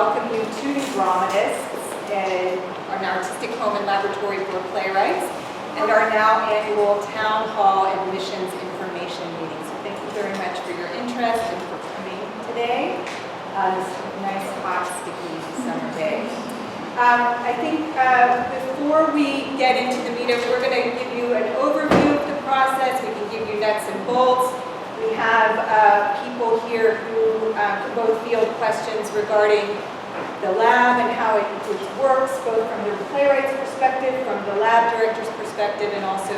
welcome you to Dramatists, an artistic home and laboratory for playwrights, and our now annual Town Hall admissions information meeting. So thank you very much for your interest and for coming today on this nice, hot, sticky summer day. I think before we get into the meeting, we're going to give you an overview of the process. We can give you nuts and bolts. We have people here who can both field questions regarding the lab and how it works, both from the playwright's perspective, from the lab director's perspective, and also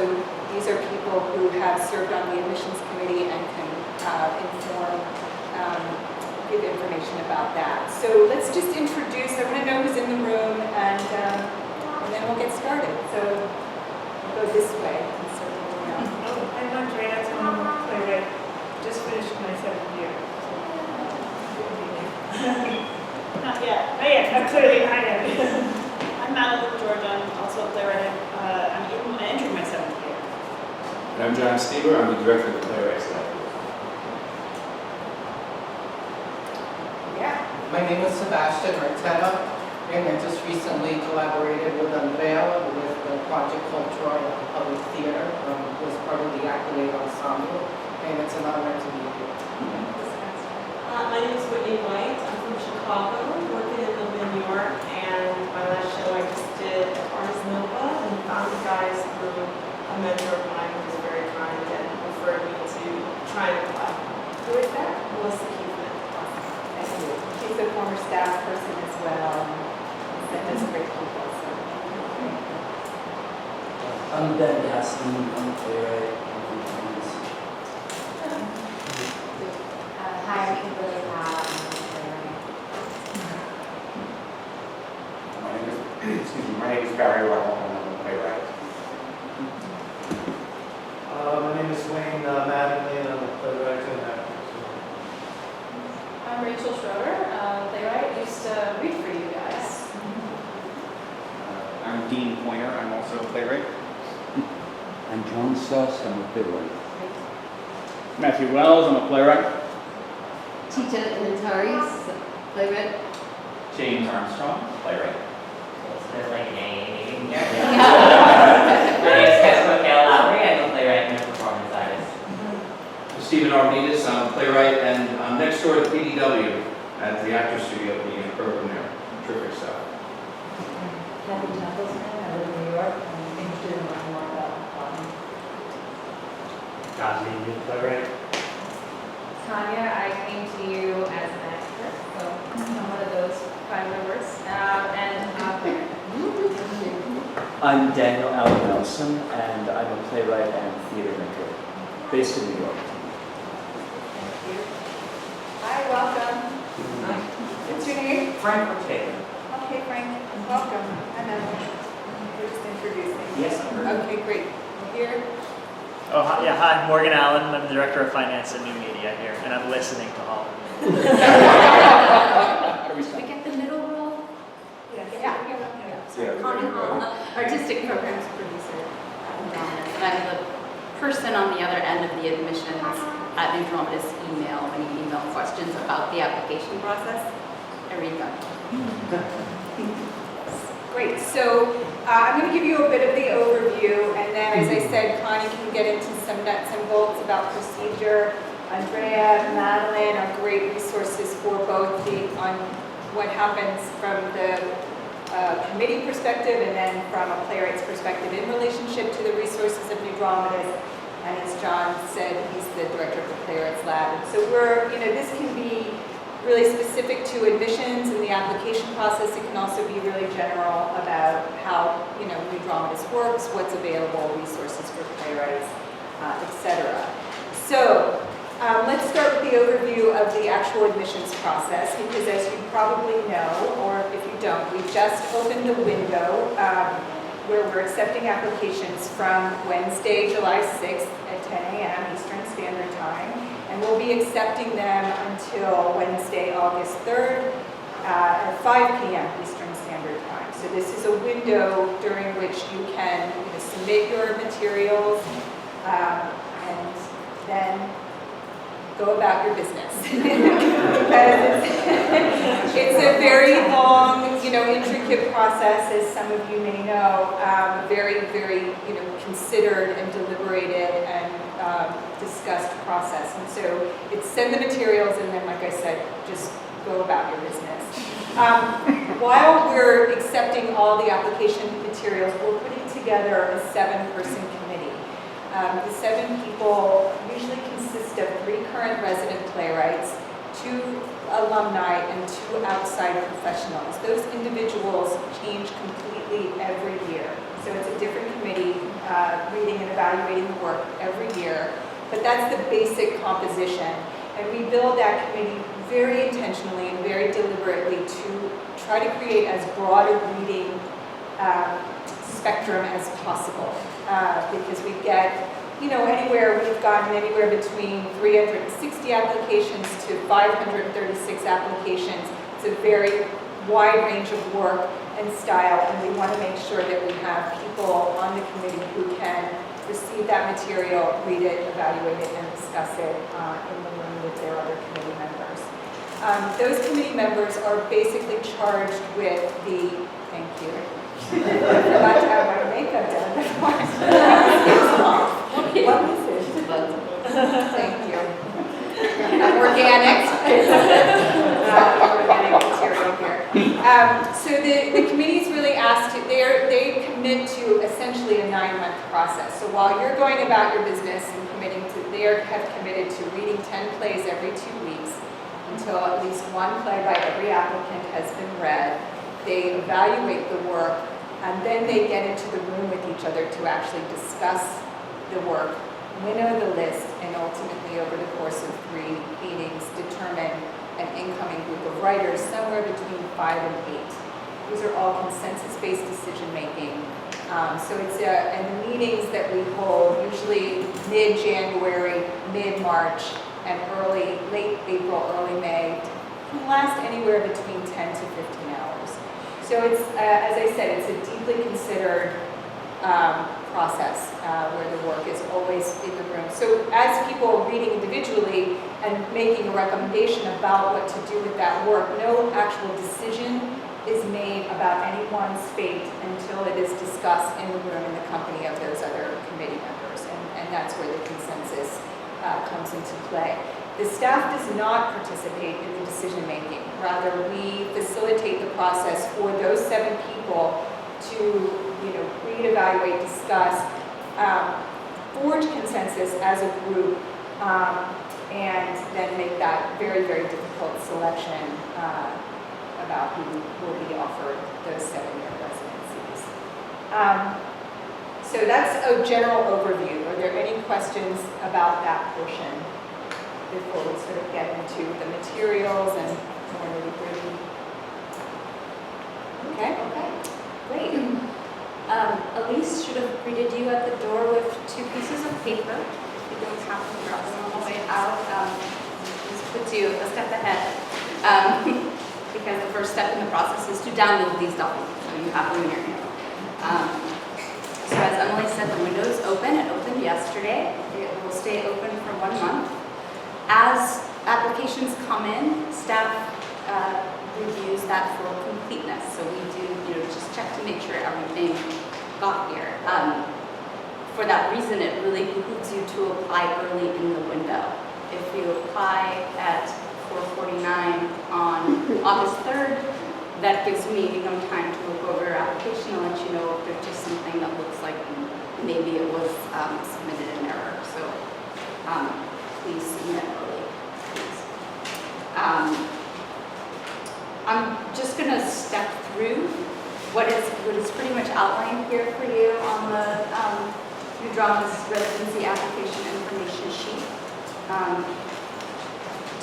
these are people who have served on the admissions committee and can give information about that. So let's just introduce, I want to know who's in the room, and then we'll get started. So we'll go this way. I'm Andrea Thome, playwright. Just finished my 7th year. Not yet. Clearly I am. I'm Madeleine George. I'm also a playwright. I'm entering my 7th year. And I'm John Steber. I'm the director of the Playwrights Lab. Yeah. My name is Sebastian Arteta, and I just recently collaborated with Andrea with the project called Troy at the Public Theater. Was part of the Accolade Ensemble, and it's an honor to be here. My name is Whitney White. I'm from Chicago, working in New York, and my last show I just did at Artist Nova, and found you guys through a mentor of mine who was very kind and referred me to try and apply. Who is that? Melissa Keefe. She's a former staff person as well, and does great people. So. I'm Ben Gaston. I'm a playwright. Hi, I'm Kimberly Howe. My name is Barry Russell, and I'm a playwright. My name is Wayne Madeleine, and I'm a playwright and actor. I'm Rachel Schroeder, playwright. Used to read for you guys. I'm Dean Pointer. I'm also a playwright. I'm John Suss. I'm a playwright. Matthew Wells. I'm a playwright. Tita Inataris, playwright. James Armstrong, playwright. There's like an AA meeting here. My name is Kessler Lowry. I'm a playwright and a performance artist. Stephen Arvidas, I'm a playwright, and I'm next door to PDW at the Actors Studio being a program there. Terrific stuff. Kathy Templeton, I live in New York, and I'm interested in learning more about Cosby, you playwright. Tanya, I came to you as an expert, so I'm one of those kind of words. I'm Daniel Allen Nelson, and I'm a playwright and theater maker based in New York. Thank you. Hi, welcome. Hi. What's your name? Frank Ortega. Okay, Frank. Welcome. I'm Emily. You're just introducing. Yes, I'm Okay, great. Here. Oh, hi, yeah, hi, Morgan Allen. I'm the director of finance and new media here, and I'm listening to Hall. We get the middle role. Yeah. Connie Hall, artistic programs producer at Dramatists. I'm the person on the other end of the admissions at New Dramatists email when you email questions about the application process. I read them. Great. So I'm going to give you a bit of the overview, and then, as I said, Connie can get into some nuts and bolts about procedure. Andrea, Madeleine are great resources for both on what happens from the committee perspective and then from a playwright's perspective in relationship to the resources of New Dramatists. And as John said, he's the director of the Playwrights Lab. So this can be really specific to admissions and the application process. It can also be really general about how New Dramatists works, what's available, resources for playwrights, etc. So let's start with the overview of the actual admissions process, because as you probably know, or if you don't, we've just opened a window where we're accepting applications from Wednesday, July 6th at 10 a.m. Eastern Standard Time. And we'll be accepting them until Wednesday, August 3rd at 5 p.m. Eastern Standard Time. So this is a window during which you can submit your materials, and then go about your business. Because it's a very long, intricate process, as some of you may know, very, very, considered and deliberated and discussed process. And so it's send the materials and then, like I said, just go about your business. While we're accepting all the application materials, we're putting together a 7-person committee. The 7 people usually consist of 3 current resident playwrights, 2 alumni, and 2 outside professionals. Those individuals change completely every year. So it's a different committee, reading and evaluating the work every year. But that's the basic composition. And we build that committee very intentionally and very deliberately to try to create as broad a reading spectrum as possible. Because we get, we've gotten anywhere between 360 applications to 536 applications. It's a very wide range of work and style, and we want to make sure that we have people on the committee who can receive that material, read it, evaluate it, and discuss it in the room with their other committee members. Those committee members are basically charged with thank you. I forgot to have my makeup done before. What is it? Thank you. I'm organic. Organic material here. So the committee's really asked to, they commit to essentially a 9-month process. So while you're going about your business and committing to, they have committed to reading 10 plays every 2 weeks until at least 1 play by every applicant has been read. They evaluate the work, and then they get into the room with each other to actually discuss the work, winnow the list, and ultimately over the course of 3 meetings determine an incoming group of writers, somewhere between 5 and 8. These are all consensus-based decision-making. So it's and the meetings that we hold, usually mid-January, mid-March, and late April, early May, can last anywhere between 10 to 15 hours. So it's, as I said, it's a deeply considered process where the work is always in the room. So as people are reading individually and making a recommendation about what to do with that work, no actual decision is made about anyone's fate until it is discussed in the room in the company of those other committee members. And that's where the consensus comes into play. The staff does not participate in the decision making. Rather, we facilitate the process for those 7 people to read, evaluate, discuss, forge consensus as a group, and then make that very, very difficult selection about who will be offered those 7-year residencies. So that's a general overview. Are there any questions about that portion before we sort of get into the materials and more nitty-gritty? Okay. Great. Elise should have greeted you at the door with 2 pieces of paper. You don't have to drop them on the way out. This puts you a step ahead. Because the first step in the process is to download these documents, so you have them in your hand. So as Emily said, the window's open. It opened yesterday. It will stay open for 1 month. As applications come in, staff reviews that for completeness. So we do, just check to make sure everything got here. For that reason, it really behooves you to apply early in the window. If you apply at 4:49 on August 3rd, that gives me time to look over your application and let you know if there's just something that looks like maybe it was submitted in error. So please submit early, please. I'm just going to step through what is pretty much outlined here for you on the New Dramatists residency application information sheet.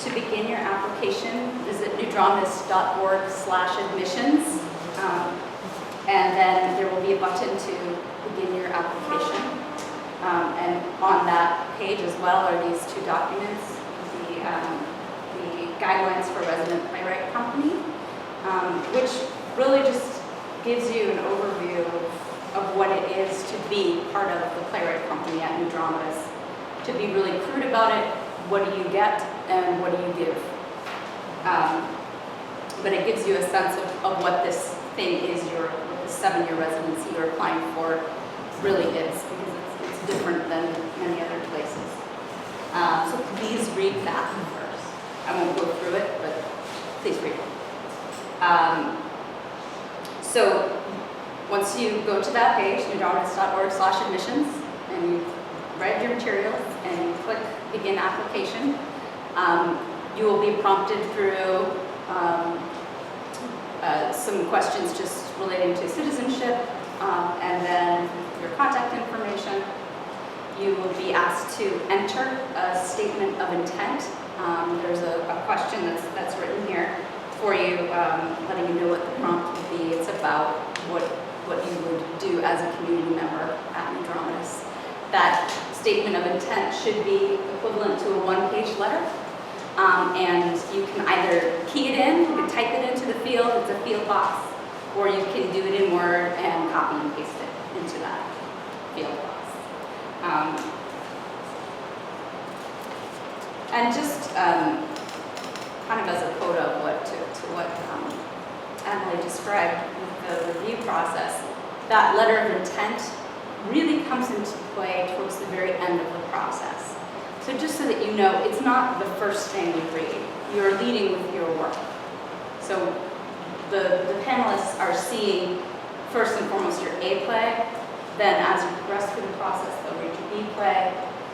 To begin your application, visit newdramatists.org/admissions, and then there will be a button to begin your application. And on that page as well are these 2 documents, the guidelines for resident playwright company, which really just gives you an overview of what it is to be part of the playwright company at New Dramatists. To be really crude about it, what do you get and what do you give. But it gives you a sense of what this thing is, what the 7-year residency you're applying for really is, because it's different than many other places. So please read that first. I won't go through it, but please read it. So once you go to that page, newdramatists.org/admissions, and you've read your materials and you click begin application, you will be prompted through some questions just relating to citizenship, and then your contact information. You will be asked to enter a statement of intent. There's a question that's written here for you, letting you know what the prompt will be. It's about what you would do as a community member at New Dramatists. That statement of intent should be equivalent to a 1-page letter. And you can either key it in, you can type it into the field, it's a field box, or you can do it in Word and copy and paste it into that field box. And just kind of as a coda of what Emily described with the review process, that letter of intent really comes into play towards the very end of the process. So just so that you know, it's not the first thing you read. You're leading with your work. So the panelists are seeing, first and foremost, your A play. Then as you progress through the process, they'll read your B play.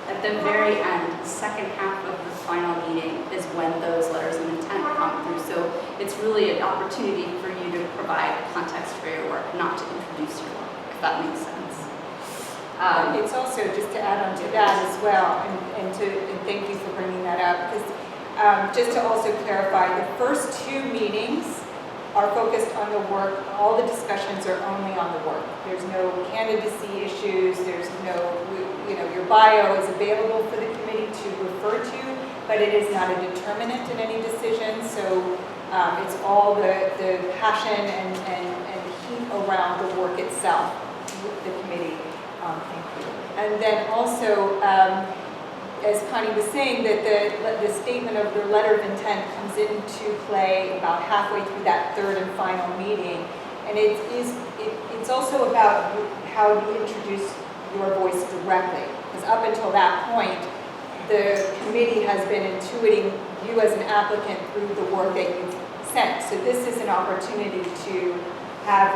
At the very end, the second half of the final meeting is when those letters of intent come through. So it's really an opportunity for you to provide context for your work, not to introduce your work, if that makes sense. It's also, just to add on to that as well, and thank you for bringing that up, because just to also clarify, the first 2 meetings are focused on the work. All the discussions are only on the work. There's no candidacy issues, there's no, your bio is available for the committee to refer to, but it is not a determinant in any decision, so it's all the passion and heat around the work itself, the committee. Thank you. And then also, as Connie was saying, that the statement of the letter of intent comes into play about halfway through that 3rd and final meeting, and it's also about how you introduce your voice directly, because up until that point, the committee has been intuiting you as an applicant through the work that you've sent. So this is an opportunity to have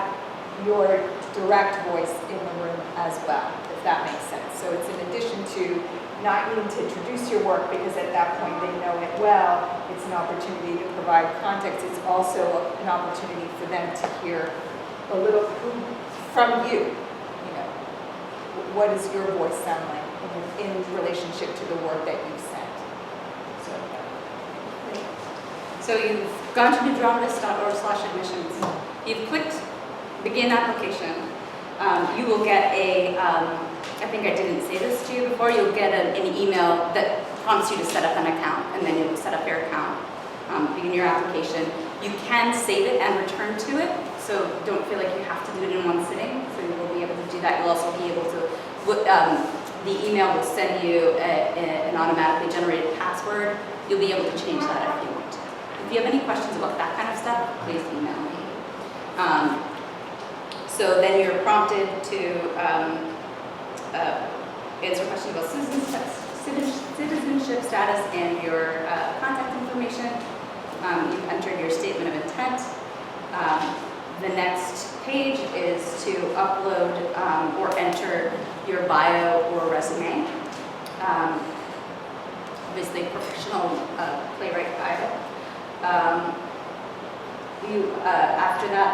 your direct voice in the room as well, if that makes sense. So it's in addition to not needing to introduce your work, because at that point they know it well, it's an opportunity to provide context. It's also an opportunity for them to hear a little from you. What does your voice sound like in relationship to the work that you've sent? So you've gone to newdramatists.org/admissions. You've clicked begin application. You will get I think I didn't say this to you before, you'll get an email that prompts you to set up an account, and then you'll set up your account, begin your application. You can save it and return to it, so don't feel like you have to do it in one sitting, so you will be able to do that. You'll also be able to, the email will send you an automatically generated password. You'll be able to change that if you want to. If you have any questions about that kind of stuff, please email me. So then you're prompted to answer questions about citizenship status and your contact information. You've entered your statement of intent. The next page is to upload or enter your bio or resume. Obviously, professional playwright bio. After that,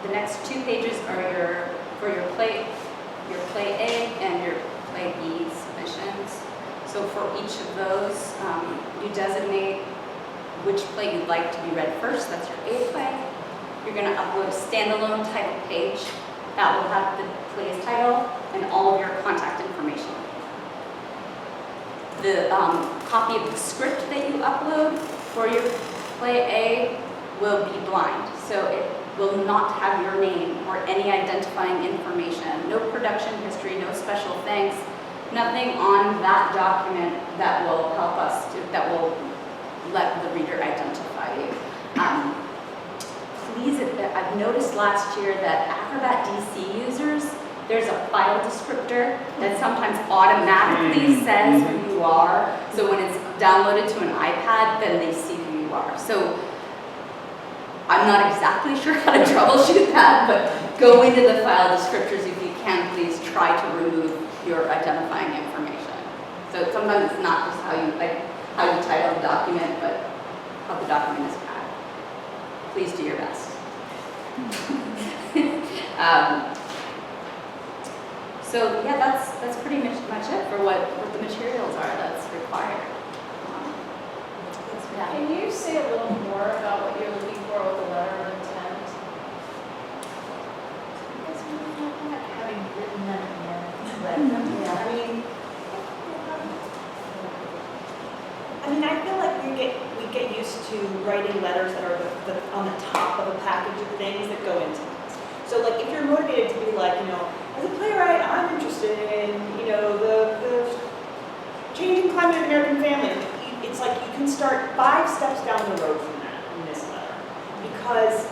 the next 2 pages are for your play A and your play B submissions. So for each of those, you designate which play you'd like to be read first. That's your A play. You're going to upload a standalone title page that will have the play's title and all of your contact information. The copy of the script that you upload for your play A will be blind, so it will not have your name or any identifying information. No production history, no special thanks, nothing on that document that will help us that will let the reader identify you. Please, I've noticed last year that Acrobat DC users, there's a file descriptor that sometimes automatically says who you are. So when it's downloaded to an iPad, then they see who you are. So I'm not exactly sure how to troubleshoot that, but go into the file descriptors if you can, please try to remove your identifying information. So sometimes it's not just how you title the document, but how the document is packed. Please do your best. So yeah, that's pretty much it for what the materials are that's required. Yeah. Can you say a little more about what you're looking for with the letter of intent? Because we're not having written them yet. Yeah. I mean, I feel like we get used to writing letters that are on the top of a package of things that go into it. So like if you're motivated to be like, as a playwright, I'm interested in, the changing climate of American families. It's like you can start 5 steps down the road from that in this letter. Because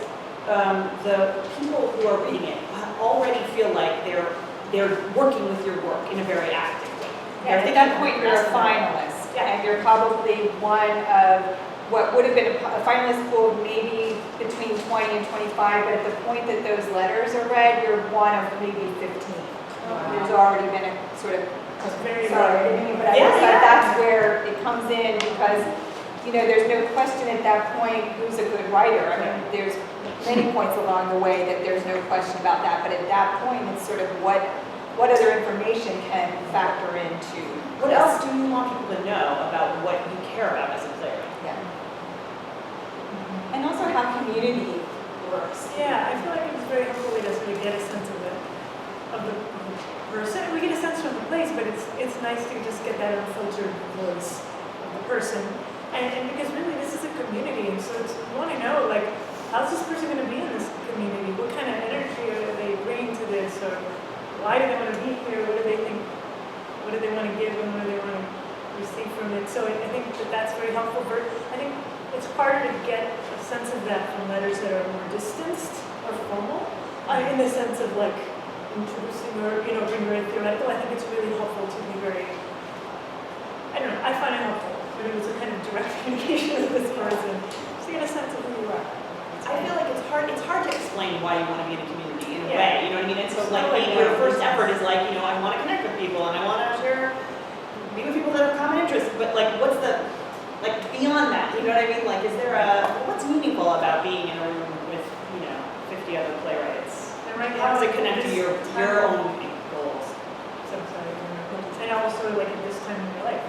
the people who are reading it already feel like they're working with your work in a very active way. Yeah, at that point, you're a finalist, and you're probably one of what would have been a finalist pool of maybe between 20 and 25, but at the point that those letters are read, you're one of maybe 15. There's already been a sort of, very sorry, but I just thought that's where it comes in because, there's no question at that point who's a good writer. I mean, there's many points along the way that there's no question about that, but at that point, it's sort of what other information can factor into. What else do you want people to know about what you care about as a playwright? Yeah. And also how community works. Yeah, I feel like it was very helpful way to sort of get a sense of the person. We get a sense from the place, but it's nice to just get that unfiltered voice of the person. And because really this is a community, and so you want to know, like, how's this person going to be in this community? What kind of energy are they bringing to this? Or why do they want to be here? What do they think? What do they want to give and what do they want to receive from it? So I think that's very helpful. I think it's harder to get a sense of that from letters that are more distanced or formal, in the sense of like introducing or being very theoretical. I think it's really helpful to be very, I don't know, I find it helpful when it was a kind of direct communication with this person, just to get a sense of who you are. I feel like it's hard to explain why you want to be in a community in a way, you know what I mean? And so like your first effort is like, I want to connect with people and I want to be with people that have common interests, but like what's the, like beyond that, you know what I mean? Like is there what's meaningful about being in a room with, 50 other playwrights? And right How now, does it connect to your own goals? And also like at this time in your life.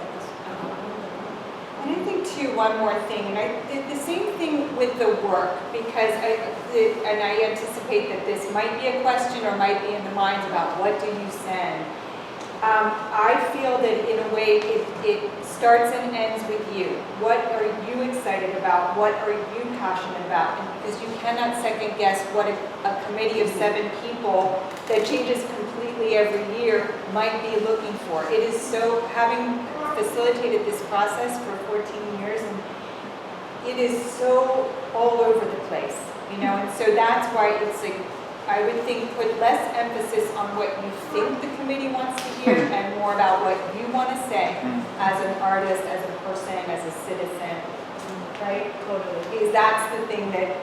And I think too, one more thing, and the same thing with the work, because I anticipate that this might be a question or might be in the minds about what do you send. I feel that in a way it starts and ends with you. What are you excited about? What are you passionate about? And because you cannot second guess what a committee of 7 people that changes completely every year might be looking for. It is so, having facilitated this process for 14 years, and it is so all over the place, and so that's why it's like, I would think put less emphasis on what you think the committee wants to hear and more about what you want to say as an artist, as a person, as a citizen, right? Totally. Because that's the thing that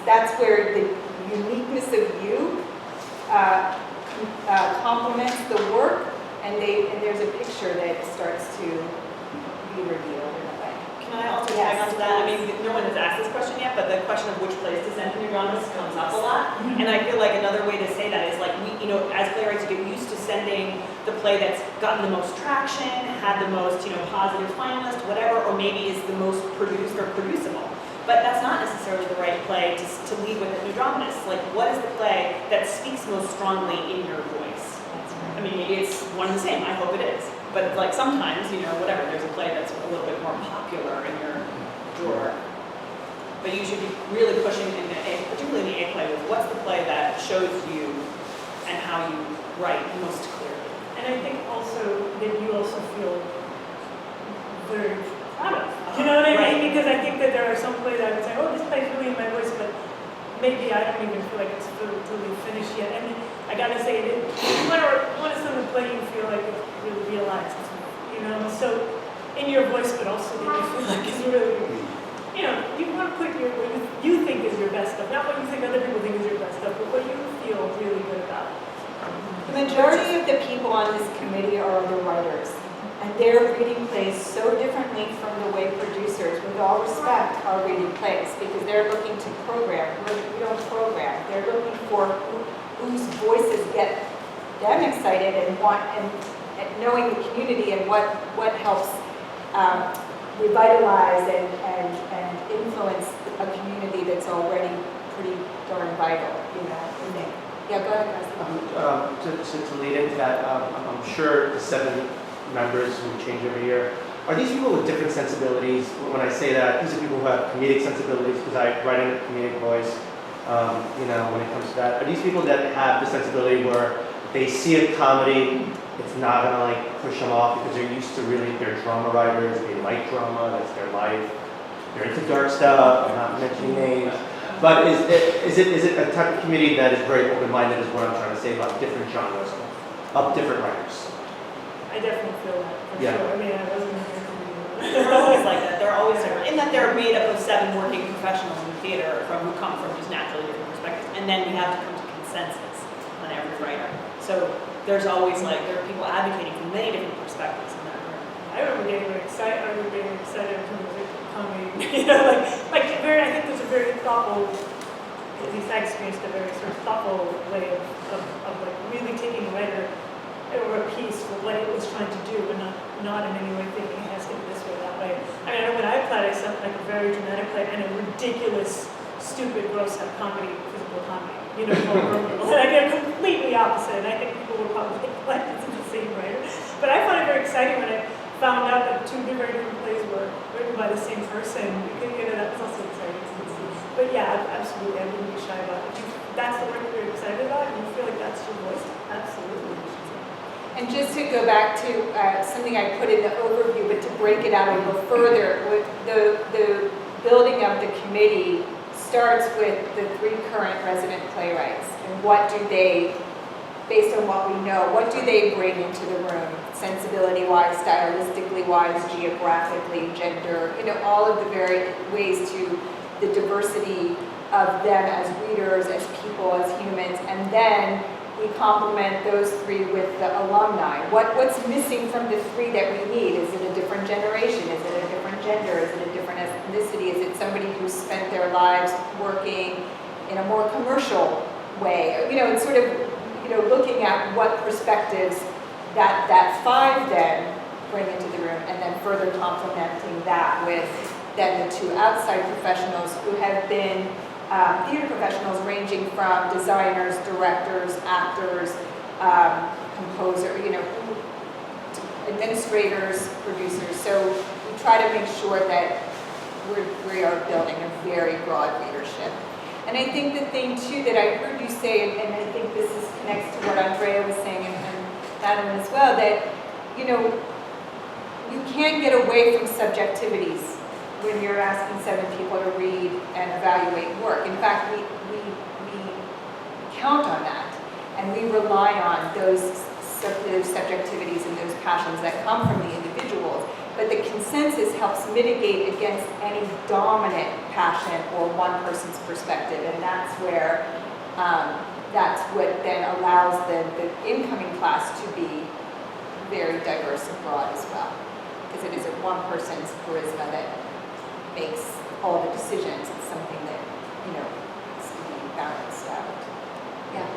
that's where the uniqueness of you complements the work, and there's a picture that starts to be revealed in a way. Can I also tag onto that? I mean, no one has asked this question yet, but the question of which plays to send to New Dramatists comes up a lot. And I feel like another way to say that is like, we, as playwrights, you get used to sending the play that's gotten the most traction, had the most, positive finalist, whatever, or maybe is the most produced or producible. But that's not necessarily the right play to lead with at New Dramatists. Like, what is the play that speaks most strongly in your voice? I mean, maybe it's one and the same. I hope it is. But like sometimes, whatever, there's a play that's a little bit more popular in your drawer. But you should be really pushing, particularly in the A play, with what's the play that shows you and how you write most clearly. And And I think also that you also feel very proud of. You know what I mean? Because I think that there are some plays I would say, oh, this play's really in my voice, but maybe I don't even feel like it's totally finished yet. And I gotta say, what is some of the play you feel like you really realized? You know, so in your voice, but also that you feel like is really, you know, you want to put what you think is your best stuff, not what you think other people think is your best stuff, but what you feel really good about. The majority of the people on this committee are the writers, and they're reading plays so differently from the way producers, with all respect, are reading plays, because they're looking to program. We don't program. They're looking for whose voices get them excited and knowing the community and what helps revitalize and influence a community that's already pretty darn vital, you know, I think. Yeah, go ahead, guys. To lead into that, I'm sure the 7 members who change every year, are these people with different sensibilities? When I say that, these are people who have comedic sensibilities, because I write in a comedic voice, you know, when it comes to that. Are these people that have the sensibility where they see a comedy, it's not gonna like push them off because they're drama writers, they like drama, that's their life. They're into dark stuff, I'm not mentioning names. But is it a type of community that is very open-minded is what I'm trying to say about different genres of different writers? I definitely feel that, for Yeah. sure. I mean, I wasn't They're always like that. They're always different. In that they're made up of 7 working professionals in the theater who come from just naturally different perspectives. And then we have to come to consensus on every writer. So there's always there are people advocating from many different perspectives in that room. I remember getting excited. I remember getting excited in terms of comedy. You know, like very. I think there's a very thoughtful. At least I experienced a very sort of thoughtful way of like really taking a writer or a piece for what it was trying to do, but not in any way thinking it has to be this way or that way. I mean, I know when I played, I sent like a very dramatic play and a ridiculous, stupid, gross-out comedy, physical comedy. You know, and I get completely opposite, and I think people will probably think like this is the same writer. But I found it very exciting when I found out that 2 very different plays were written by the same person. You know, that was also exciting to see. But yeah, absolutely, I wouldn't be shy about it. If that's the work that you're excited about, and you feel like that's your voice, absolutely. And just to go back to something I put in the overview, but to break it out a little further, the building of the committee starts with the 3 current resident playwrights. And what do they, based on what we know, what do they bring into the room? Sensibility-wise, stylistically-wise, geographically, gender, you know, all of the various ways to the diversity of them as readers, as people, as humans, and then we complement those 3 with the alumni. What's missing from the 3 that we need? Is it a different generation? Is it a different gender? Is it a different ethnicity? Is it somebody who spent their lives working in a more commercial way? You know, it's sort of, you know, looking at what perspectives that 5 then bring into the room, and then further complementing that with then the 2 outside professionals who have been theater professionals ranging from designers, directors, actors, composer, you know, administrators, producers. So we try to make sure that we are building a very broad leadership. And I think the thing too that I heard you say, and I think this connects to what Andrea was saying and Madeleine as well, that, you know, you can't get away from subjectivities when you're asking 7 people to read and evaluate work. In fact, we count on that, and we rely on those subjectivities and those passions that come from the individuals. But the consensus helps mitigate against any dominant passion or one person's perspective, and that's where that's what then allows the incoming class to be very diverse and broad as well, because it isn't one person's charisma that makes all the decisions. It's something that, you know, is to be balanced out. Yeah.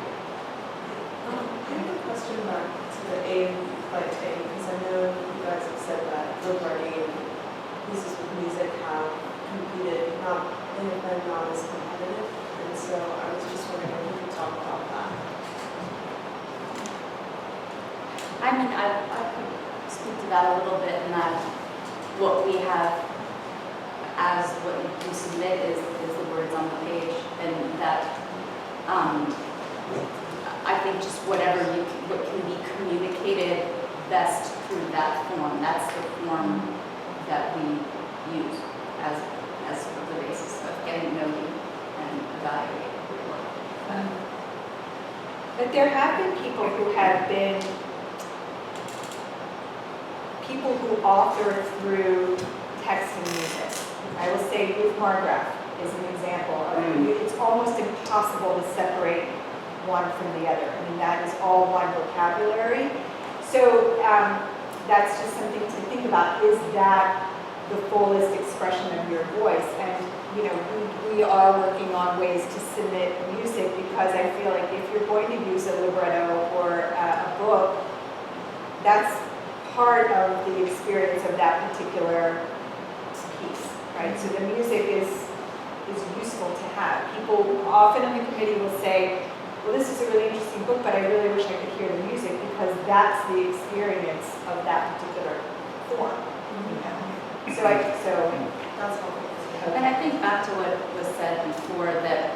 I have a question back to the aim by thing, because I know you guys have said that Lombardi and pieces with music have competed, they have been not as competitive, and so I was just wondering if you could talk about that. I mean, I could speak to that a little bit, in that what we have as what you submit is the words on the page, and that I think just what can be communicated best through that form. That's the form that we use as the basis of getting to know you and evaluating your work. But there have been people who have been people who author through text and music. I will say Ruth Margraf is an example of it's almost impossible to separate one from the other. I mean, that is all one vocabulary. So that's just something to think about. Is that the fullest expression of your voice? And you know, we are working on ways to submit music because I feel like if you're going to use a libretto or a book, that's part of the experience of that particular piece, right? So the music is useful to have. People often on the committee will say, well, this is a really interesting book, but I really wish I could hear the music because that's the experience of that particular form. You know? So that's helpful. And I think back to what was said before that,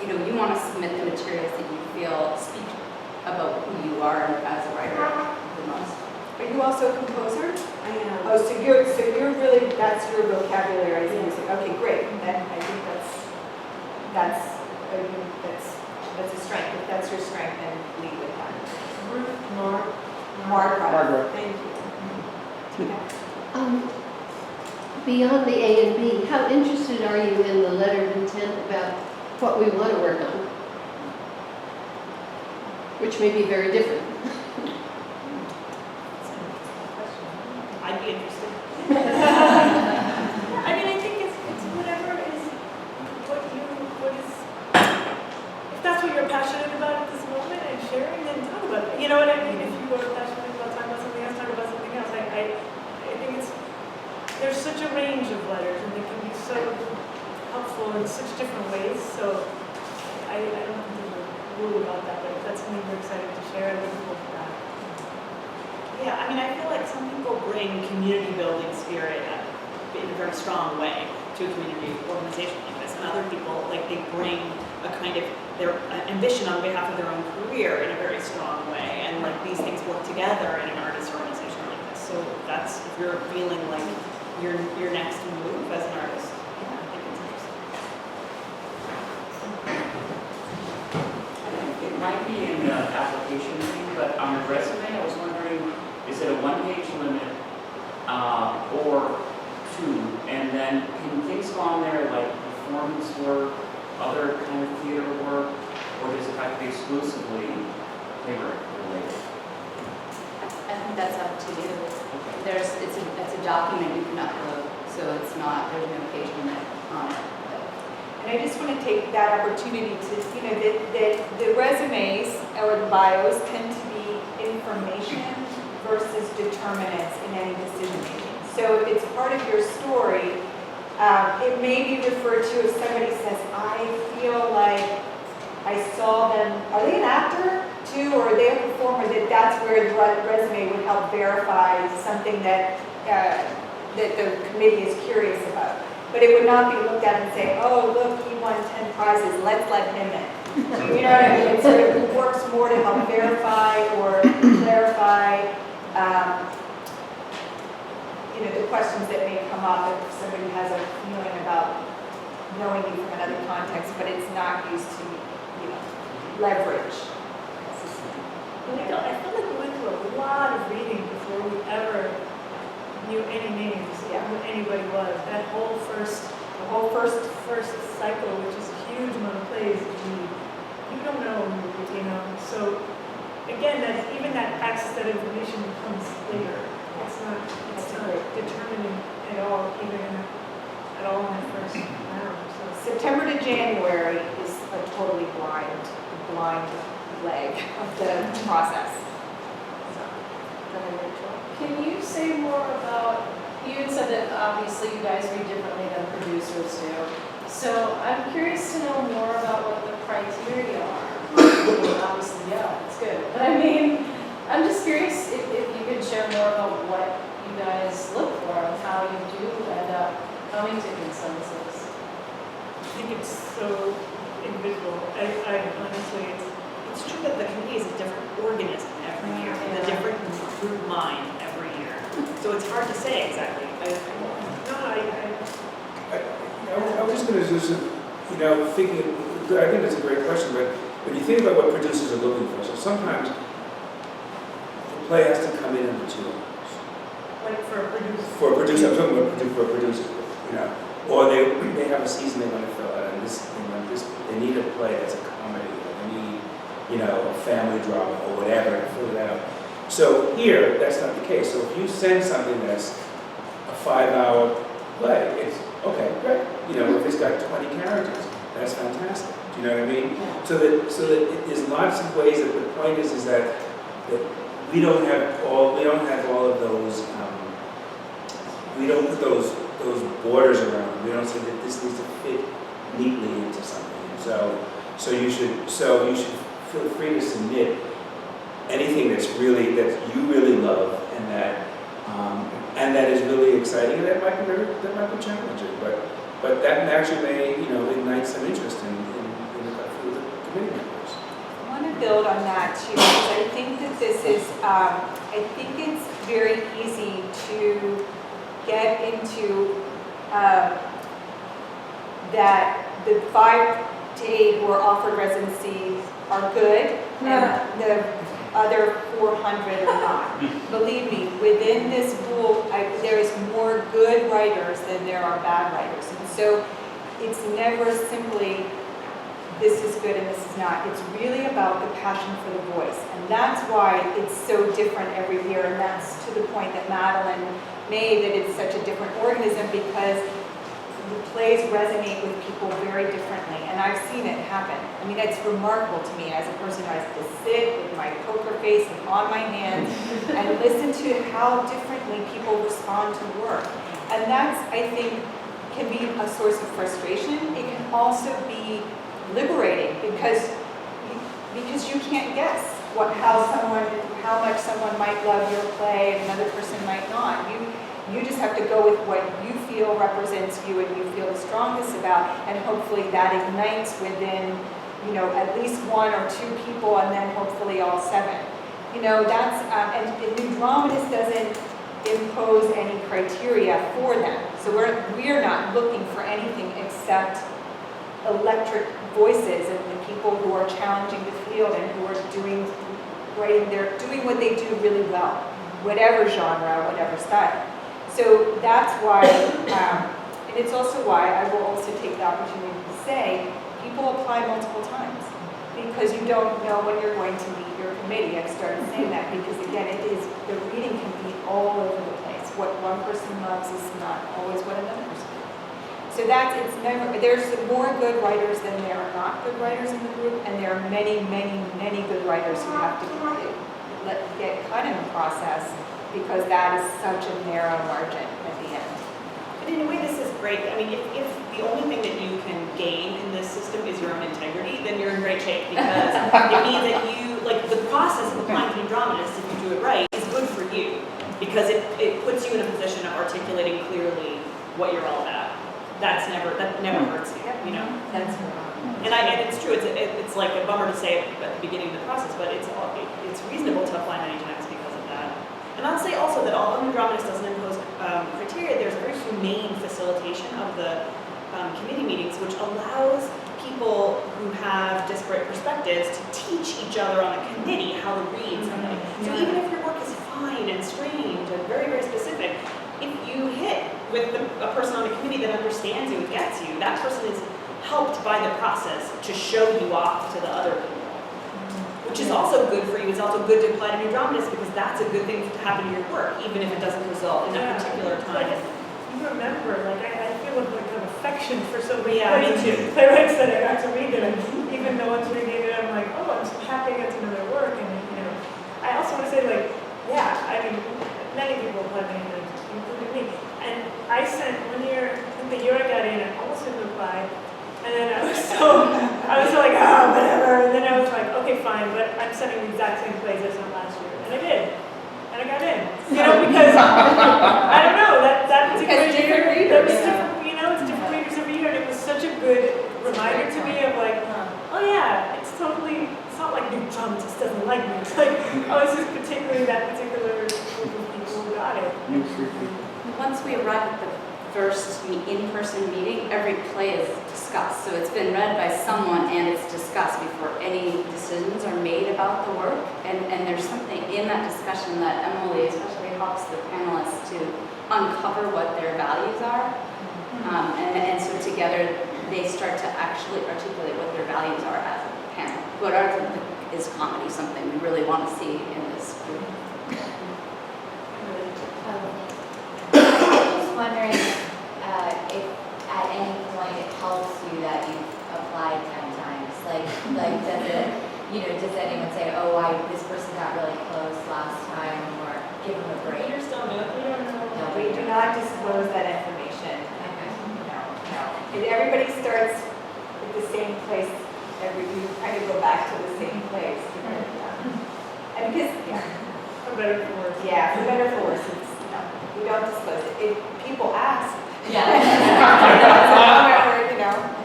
you know, you want to submit the materials that you feel speak about who you are as a writer the most. Are you also a composer? I am. Oh, so you're really, that's your vocabulary is music. Okay, great. Then I think that's a strength. If that's your strength, then lead with that. Ruth Margaret. Thank you. Beyond the A and B, how interested are you in the letter of intent about what we want to work on? Which may be very different. I'd be interested. I mean, I think it's whatever is if that's what you're passionate about at this moment and sharing, then talk about it. You know what I mean? If you are passionate about talking about something else, talk about something else. I think there's such a range of letters and they can be so helpful in such different ways. So I don't think there's a rule about that, but if that's something we're excited to share, I look forward to that. Yeah, I mean, I feel like some people bring community building spirit in a very strong way to a community organization like this, and other people, like, they bring a kind of their ambition on behalf of their own career in a very strong way, and like these things work together in an artist organization like this. So that's, if you're feeling like your next move as an artist, yeah, I think it's interesting. It might be in the application thing, but on your resume, I was wondering, is it a one-page limit or two? And then can things go on there like performance work, other kind of theater work, or does it have to be exclusively playwright related? I think that's up to you. It's a document you can upload, so there's no page limit on it. And I just want to take that opportunity to, you know, the resumes or the bios tend to be information versus determinants in any decision making. So if it's part of your story, it may be referred to if somebody says, I feel like I saw them, are they an actor too, or are they a performer? That's where the resume would help verify something that the committee is curious about. But it would not be looked at and say, oh, look, he won 10 prizes, let's let him in. You know what I mean? It sort of works more to help verify or clarify you know, the questions that may come up if somebody has a feeling about knowing you from another context, but it's not used to, you know, leverage. I feel like we went through a lot of reading before we ever knew any names, who anybody was. That whole first cycle, which is a huge amount of plays, you don't know, you know. So again, even that access to that information comes later. It's not determining at all, even at all in that first round. So September to January is a totally blind leg of the process. Can you say more about, you had said that obviously you guys read differently than producers do. So I'm curious to know more about what the criteria are. Obviously, yeah, it's good. But I mean, I'm just curious if you could share more about what you guys look for and how you do end up coming to consensus. I think it's so individual. I honestly, it's it's true that the committee is a different organism every year, and a different group mind every year. So it's hard to say exactly. I was just going to just, thinking, I think that's a great question, but when you think about what producers are looking for, so sometimes the play has to come in under 2 hours. Like for a producer? For a producer, I'm talking about for a producer, or they have a season they want to fill out, and they need a play that's a comedy, or they need, a family drama or whatever to fill it out. So here, that's not the case. So if you send something that's a 5-hour play, it's okay, great. If it's got 20 characters, that's fantastic. Do you know what I mean? Yeah. So that there's lots of ways that the point is that we don't have all of those. We don't put those borders around them. We don't say that this needs to fit neatly into something. So you should feel free to submit anything that you really love and that is really exciting, and that might be challenging, but that actually may ignite some interest in the committee members. I want to build on that too, because I think that this is, I think it's very easy to get into that the 5 to 8 who are offered residency are good, and the other 400 are not. Believe me, within this pool, there is more good writers than there are bad writers. And so it's never simply, this is good and this is not. It's really about the passion for the voice. And that's why it's so different every year. And that's to the point that Madeleine made, that it's such a different organism, because the plays resonate with people very differently, and I've seen it happen. I mean, it's remarkable to me as a person who has to sit with my poker face and on my hands and listen to how differently people respond to work. And that's, I think, can be a source of frustration. It can also be liberating, because you can't guess how much someone might love your play and another person might not. You just have to go with what you feel represents you and you feel the strongest about, and hopefully that ignites within, at least 1 or 2 people, and then hopefully all 7. That's, and the Dramatists doesn't impose any criteria for them. So we're not looking for anything except electric voices and the people who are challenging the field and who are doing what they do really well, whatever genre, whatever style. So that's why, and it's also why I will also take the opportunity to say, people apply multiple times, because you don't know when you're going to meet your committee. I've started saying that because, again, the reading can be all over the place. What one person loves is not always what another person loves. So there's more good writers than there are not good writers in the group, and there are many, many, many good writers who have to get cut in the process, because that is such a narrow margin at the end. But in a way, this is great. I mean, if the only thing that you can gain in this system is your own integrity, then you're in great shape, because it means that the process of applying to be a dramatist, if you do it right, is good for you, because it puts you in a position of articulating clearly what you're all about. That never hurts you, That's right. And it's true. It's like a bummer to say it at the beginning of the process, but it's reasonable to apply many times because of that. And I'll say also that although the Dramatist doesn't impose criteria, there's a very humane facilitation of the committee meetings, which allows people who have disparate perspectives to teach each other on the committee how to read something. So even if your work is fine and strange and very, very specific, if you hit with a person on the committee that understands you and gets you, that person is helped by the process to show you off to the other people. Which is also good for you. It's also good to apply to new dramatists, because that's a good thing to happen in your work, even if it doesn't result in that particular time. You remember, I feel an affection for so many me too. playwrights that I got to read it, and even though once reading it, I'm like, oh, I'm so happy I get to know their work. And I also want to say, many people apply many times, including me. And I sent one year, the year I got in, I almost didn't apply. And then I was so like, whatever. And then I was like, okay, fine, but I'm sending the exact same plays as on last year. And I did. And I got in. Because, I don't know, that particular year, there was different, it's different readers every year. And it was such a good reminder to me of oh yeah, it's not like new first in-person meeting, every play is discussed. So it's been read by someone and it's discussed before any decisions are made about the work. And there's something in that discussion that Emily especially helps the panelists to uncover what their values are. And so together they start to actually articulate what their values are as a panel. But is comedy something we really want to see in this group? I was wondering if at any point it helps you that you've applied 10 times. Like does it, does anyone say, oh, this person got really close last time, or give them a break? Readers don't know. We don't know. No, We do not disclose that information. No. And everybody starts at the same place. You kind of go back to the same place. And because, For better or for worse. Yeah, for better or for worse, we don't disclose it. If people ask,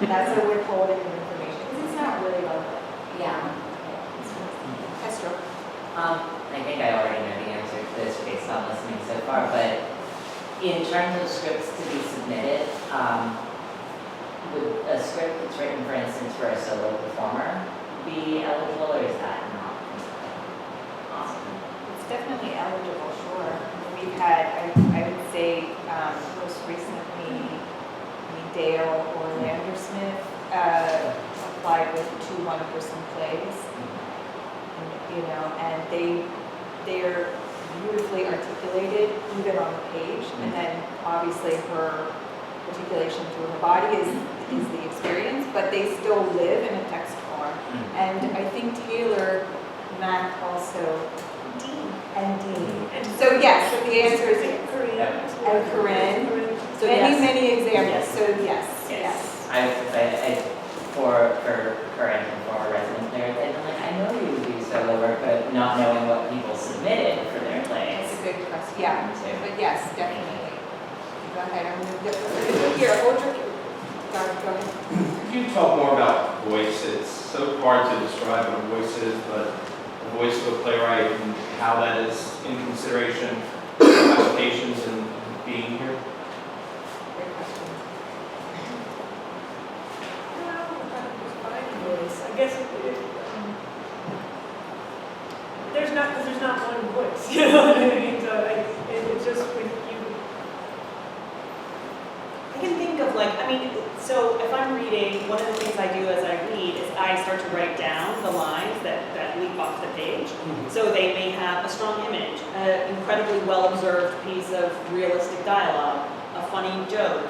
that's a withholding of information, because it's not really relevant. Yeah. Esther? I think I already know the answer to this based on listening so far, but in terms of scripts to be submitted, would a script that's written, for instance, for a solo performer be eligible, or is that not? Awesome. It's definitely eligible, sure. We've had, I would say, most recently, Dale or Landersmith applied with 2 one-person plays, and they're beautifully articulated even on the page, and then obviously her articulation through her body is the experience, but they still live in a text form. And I think Taylor, Mac also, and Dean. So yes, so the answer is yes. And Corinne. So many examples. So yes. I would say for current and former resident players, they've been like, I know you do solo work, but not knowing what people submitted for their plays. That's a good question. Yeah, but yes, definitely. Go ahead. I'm going to here. Hold your. Go ahead. Could you talk more about voice? It's so hard to describe what a voice is, but the voice of a playwright and how that is in consideration for applications and being here. Great question. I guess there's not one voice, you know what I mean? So it's just when I can think of so if I'm reading, one of the things I do as I read is I start to write down the lines that leap off the page. So they may have a strong image, an incredibly well-observed piece of realistic dialogue, a funny joke,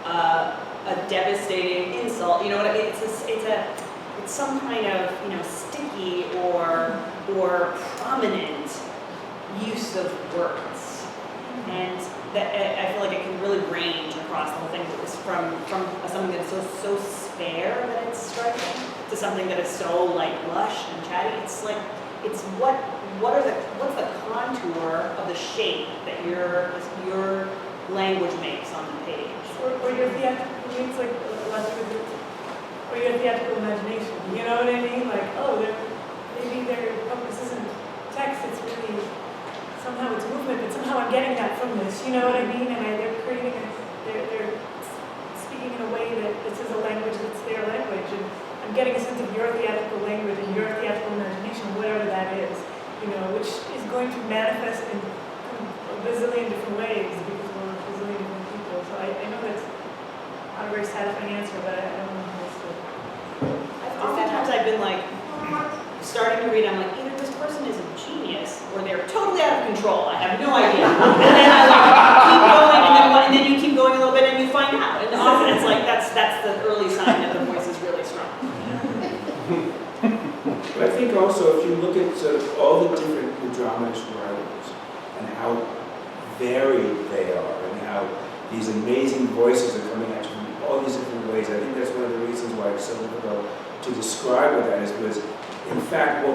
a devastating insult. You know what I mean? It's some kind of sticky or prominent use of words, and that I feel like it can really range across the whole thing. From something that's so spare that it's striking to something that is so lush and chatty. It's what's the contour of the shape that your language makes on the page. or your theatrical, it's like or your theatrical imagination. You know what I mean? Maybe this isn't text. It's really somehow it's movement, but somehow I'm getting that from this. You know what I mean? And they're creating they're speaking in a way that this is a language that's their language, and I'm getting a sense of your theatrical language and your theatrical imagination, whatever that is, which is going to manifest in a bazillion different ways because we're a bazillion different people. So I know that's not a very satisfying answer, but I don't know how else to. Oftentimes I've been starting to read, I'm like, either this person is a genius or they're totally out of control. I have no idea. And then I keep going, and then you keep going a little bit and you find out. And often it's that's the early sign that the voice is really strong. But I think also if you look at sort of all the different dramatist writers and how varied they are and how these amazing voices are coming at you from all these different ways, I think that's one of the reasons why it's so difficult to describe what that is, because in fact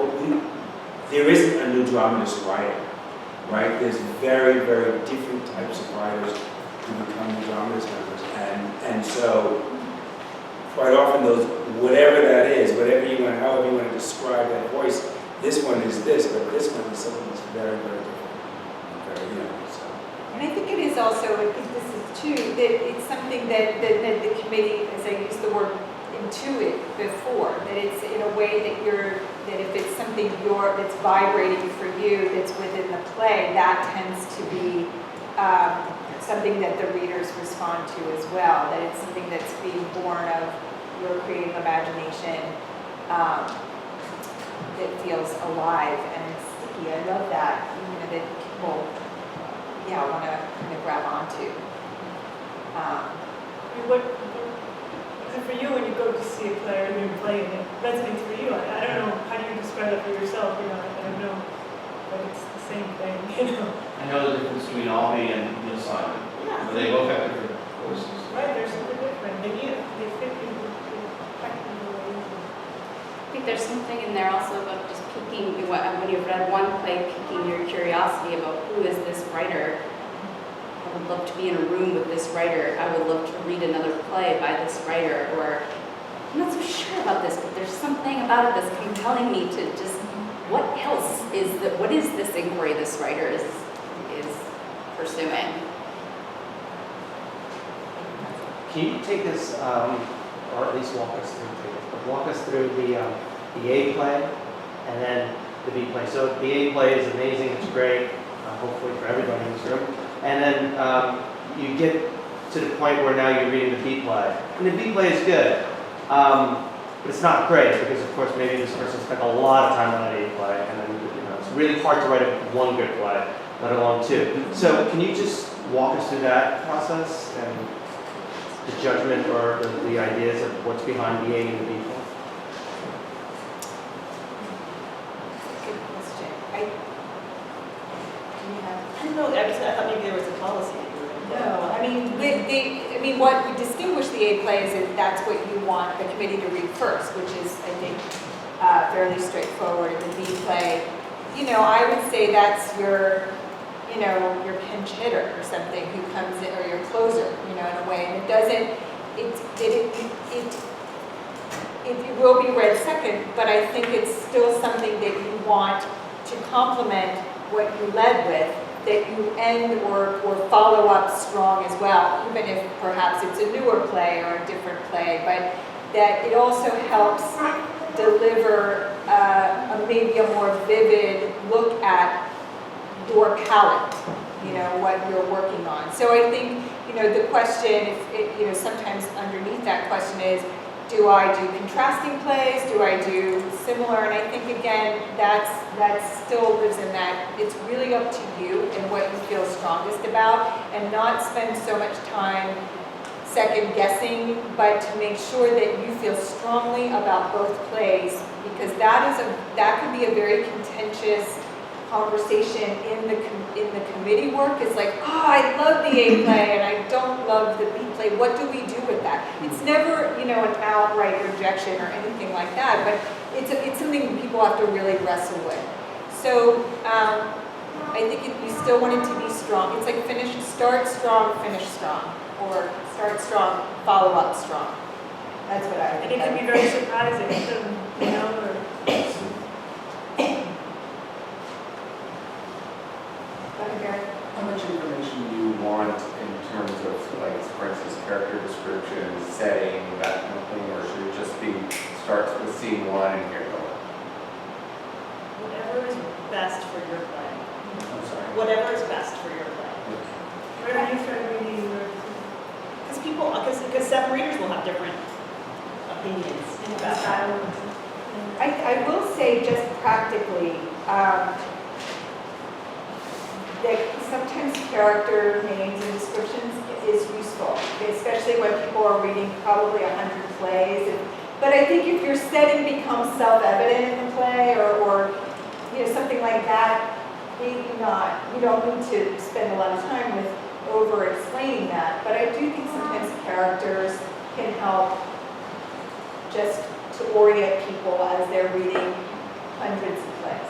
there isn't a new dramatist writer, right? There's very, very different types of writers who become the dramatist members, and so quite often those, whatever that is, however you want to describe that voice, this one is this, but this one is something that's very, very different. So. And I think it is also, I think this is too, that it's something that the committee, as I used the word intuit before, that it's in a way that if it's something that's vibrating for you, that's within the play, that tends to be something that the readers respond to as well, that it's something that's being born of your creative imagination, that feels alive and sticky. I love that, that people, want to kind of grab onto. For you, when you go to see a play or you're playing, it resonates for you. I don't know, how do you describe it for yourself? I don't know, but it's the same thing, I know the difference between Albie and Neil Simon. Yeah. But they both have different voices. Right, they're super different. They fit you, they affect you the way you do. I think there's something in there also about just piquing, when you've read one play, piquing your curiosity about who is this writer. I would love to be in a room with this writer. I would love to read another play by this writer. Or, I'm not so sure about this, but there's something about it that's compelling me to just, what is this inquiry this writer is pursuing? Can you take us, or at least walk us through the A play and then the B play? So the A play is amazing, it's great, hopefully for everybody in this room. And then you get to the point where now you're reading the B play. And the B play is good, but it's not great because, of course, maybe this person spent a lot of time on that A play, and then it's really hard to write one good play, let alone two. So can you just walk us through that process and the judgment or the ideas of what's behind the A and the B play? Good question. I don't know, I thought maybe there was a policy that you were going to. No, I mean, what we distinguish the A play is that that's what you want the committee to read first, which is, I think, fairly straightforward. The B play, I would say that's your pinch hitter or something who comes in, or your closer, in a way. And it doesn't, it will be read second, but I think it's still something that you want to complement what you led with, that you end or follow up strong as well, even if perhaps it's a newer play or a different play, but that it also helps deliver maybe a more vivid look at your palette, what you're working on. So I think, the question, sometimes underneath that question is, do I do contrasting plays? Do I do similar? And I think, again, that still lives in that. It's really up to you and what you feel strongest about, and not spend so much time second guessing, but to make sure that you feel strongly about both plays, because that could be a very contentious conversation in the committee work. It's like, I love the A play and I don't love the B play. What do we do with that? It's never, an outright rejection or anything like that, but it's something people have to really wrestle with. So I think you still want it to be strong. It's like start strong, finish strong, or start strong, follow up strong. That's what I think. And it can be very surprising, or how much information do you want in terms of, like, for instance, character description, setting, that kind of thing, or should it just be starts with scene one and here you go? Whatever is best for your play. I'm sorry. Whatever is best for your play. where do you start reading? Because some readers will have different opinions about that. I will say just practically, that sometimes character names and descriptions is useful, especially when people are reading probably 100 plays. But I think if your setting becomes self-evident in the play, or something like that, maybe not. You don't need to spend a lot of time with over-explaining that. But I do think sometimes characters can help just to orient people as they're reading hundreds of plays.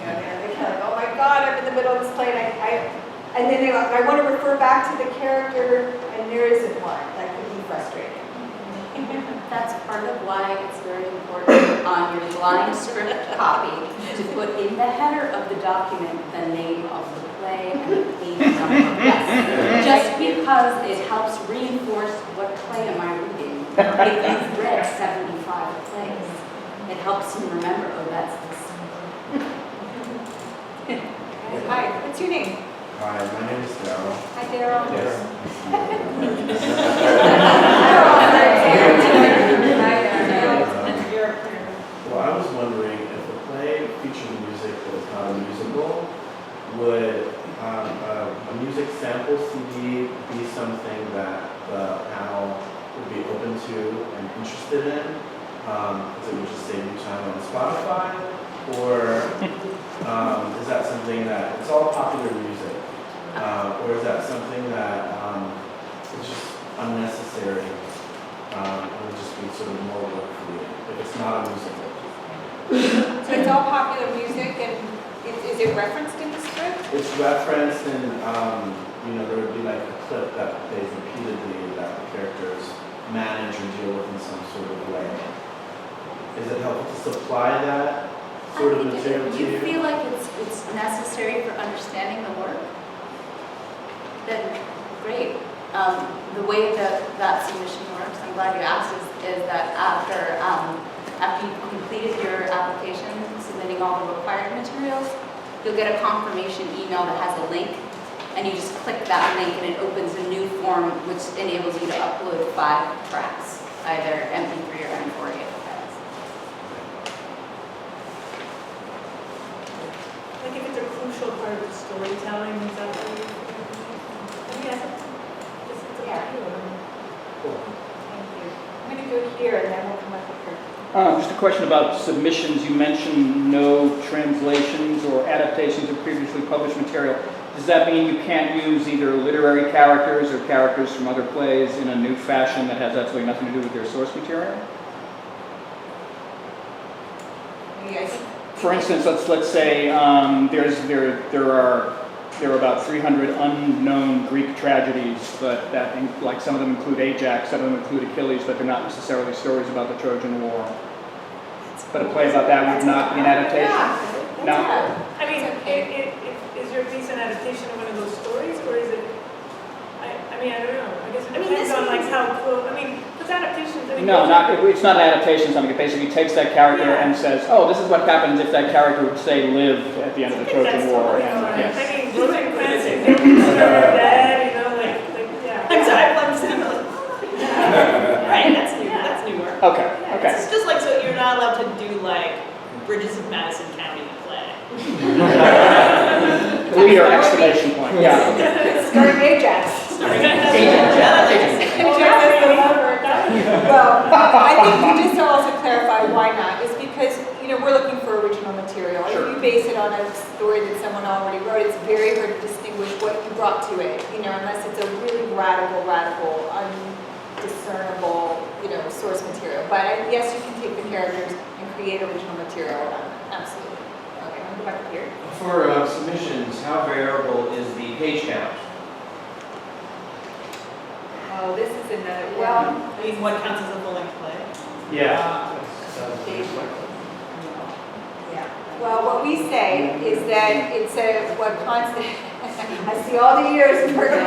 They're kind of like, oh my God, I'm in the middle of this play, and then I want to refer back to the character, and there isn't one. That could be frustrating. That's part of why it's very important on your blind script copy to put in the header of the document the name of the play and the pages on it. Yes, just because it helps reinforce what play am I reading. If you've read 75 plays, it helps you remember, oh, that's this. Hi, what's your name? Hi, my name is Daryl. Hi, Daryl. Well, I was wondering if a play featured music that was not a musical, would a music sample CD be something that the panel would be open to and interested in? Because it would just save you time on Spotify? Or is that something that, it's all popular music, or is that something that is just unnecessary? It would just be sort of more work for you if it's not a musical. So it's all popular music, and is it referenced in the script? It's referenced, and there would be like a clip that plays repeatedly that the characters manage or deal with in some sort of way. Is it helpful to supply that sort of material to If you you? feel like it's necessary for understanding the work, then great. The way that submission works, I'm glad you asked, is that after you've completed your application, submitting all the required materials, you'll get a confirmation email that has a link, and you just click that link and it opens a new form which enables you to upload 5 tracks, either MP3 or M4 files. Like if it's a crucial part of the storytelling, is that what you're yes. Yeah. Cool. Thank you. I'm going to go here and then we'll come up with her. Just a question about submissions. You mentioned no translations or adaptations of previously published material. Does that mean you can't use either literary characters or characters from other plays in a new fashion that has absolutely nothing to do with their source material? Yes. For instance, let's say there are about 300 unknown Greek tragedies, but like some of them include Ajax, some of them include Achilles, but they're not necessarily stories about the Trojan War. But a play about that would not be an adaptation? Yeah. No? I mean, is your piece an adaptation of one of those stories, or is it, I mean, I don't know. I guess it depends on like how close, because adaptations, No, it's not an adaptation of something. It basically takes that character and says, oh, this is what happens if that character would say lived at the end of the Trojan War. Yes. I mean, Rosencrantz and dead, yeah. I'm sorry, I'm sitting like, right, that's new work. Okay, Yeah, okay. It's just like, so you're not allowed to do like Bridges of Madison County play. Clear exclamation point, yeah. Starring Ajax. Well, I think just to also clarify why not is because, we're looking for original material. Sure. If you base it on a story that someone already wrote, it's very hard to distinguish what you brought to it, unless it's a really radical, undiscernible, source material. But yes, you can take the characters and create original material around them. Absolutely. Okay, I'm going to go back here. For submissions, how variable is the page count? Oh, this is another, well. I mean, what counts as a full-length play? Yeah. Yeah. Well, what we say is that it's constant. I see all the years of work. This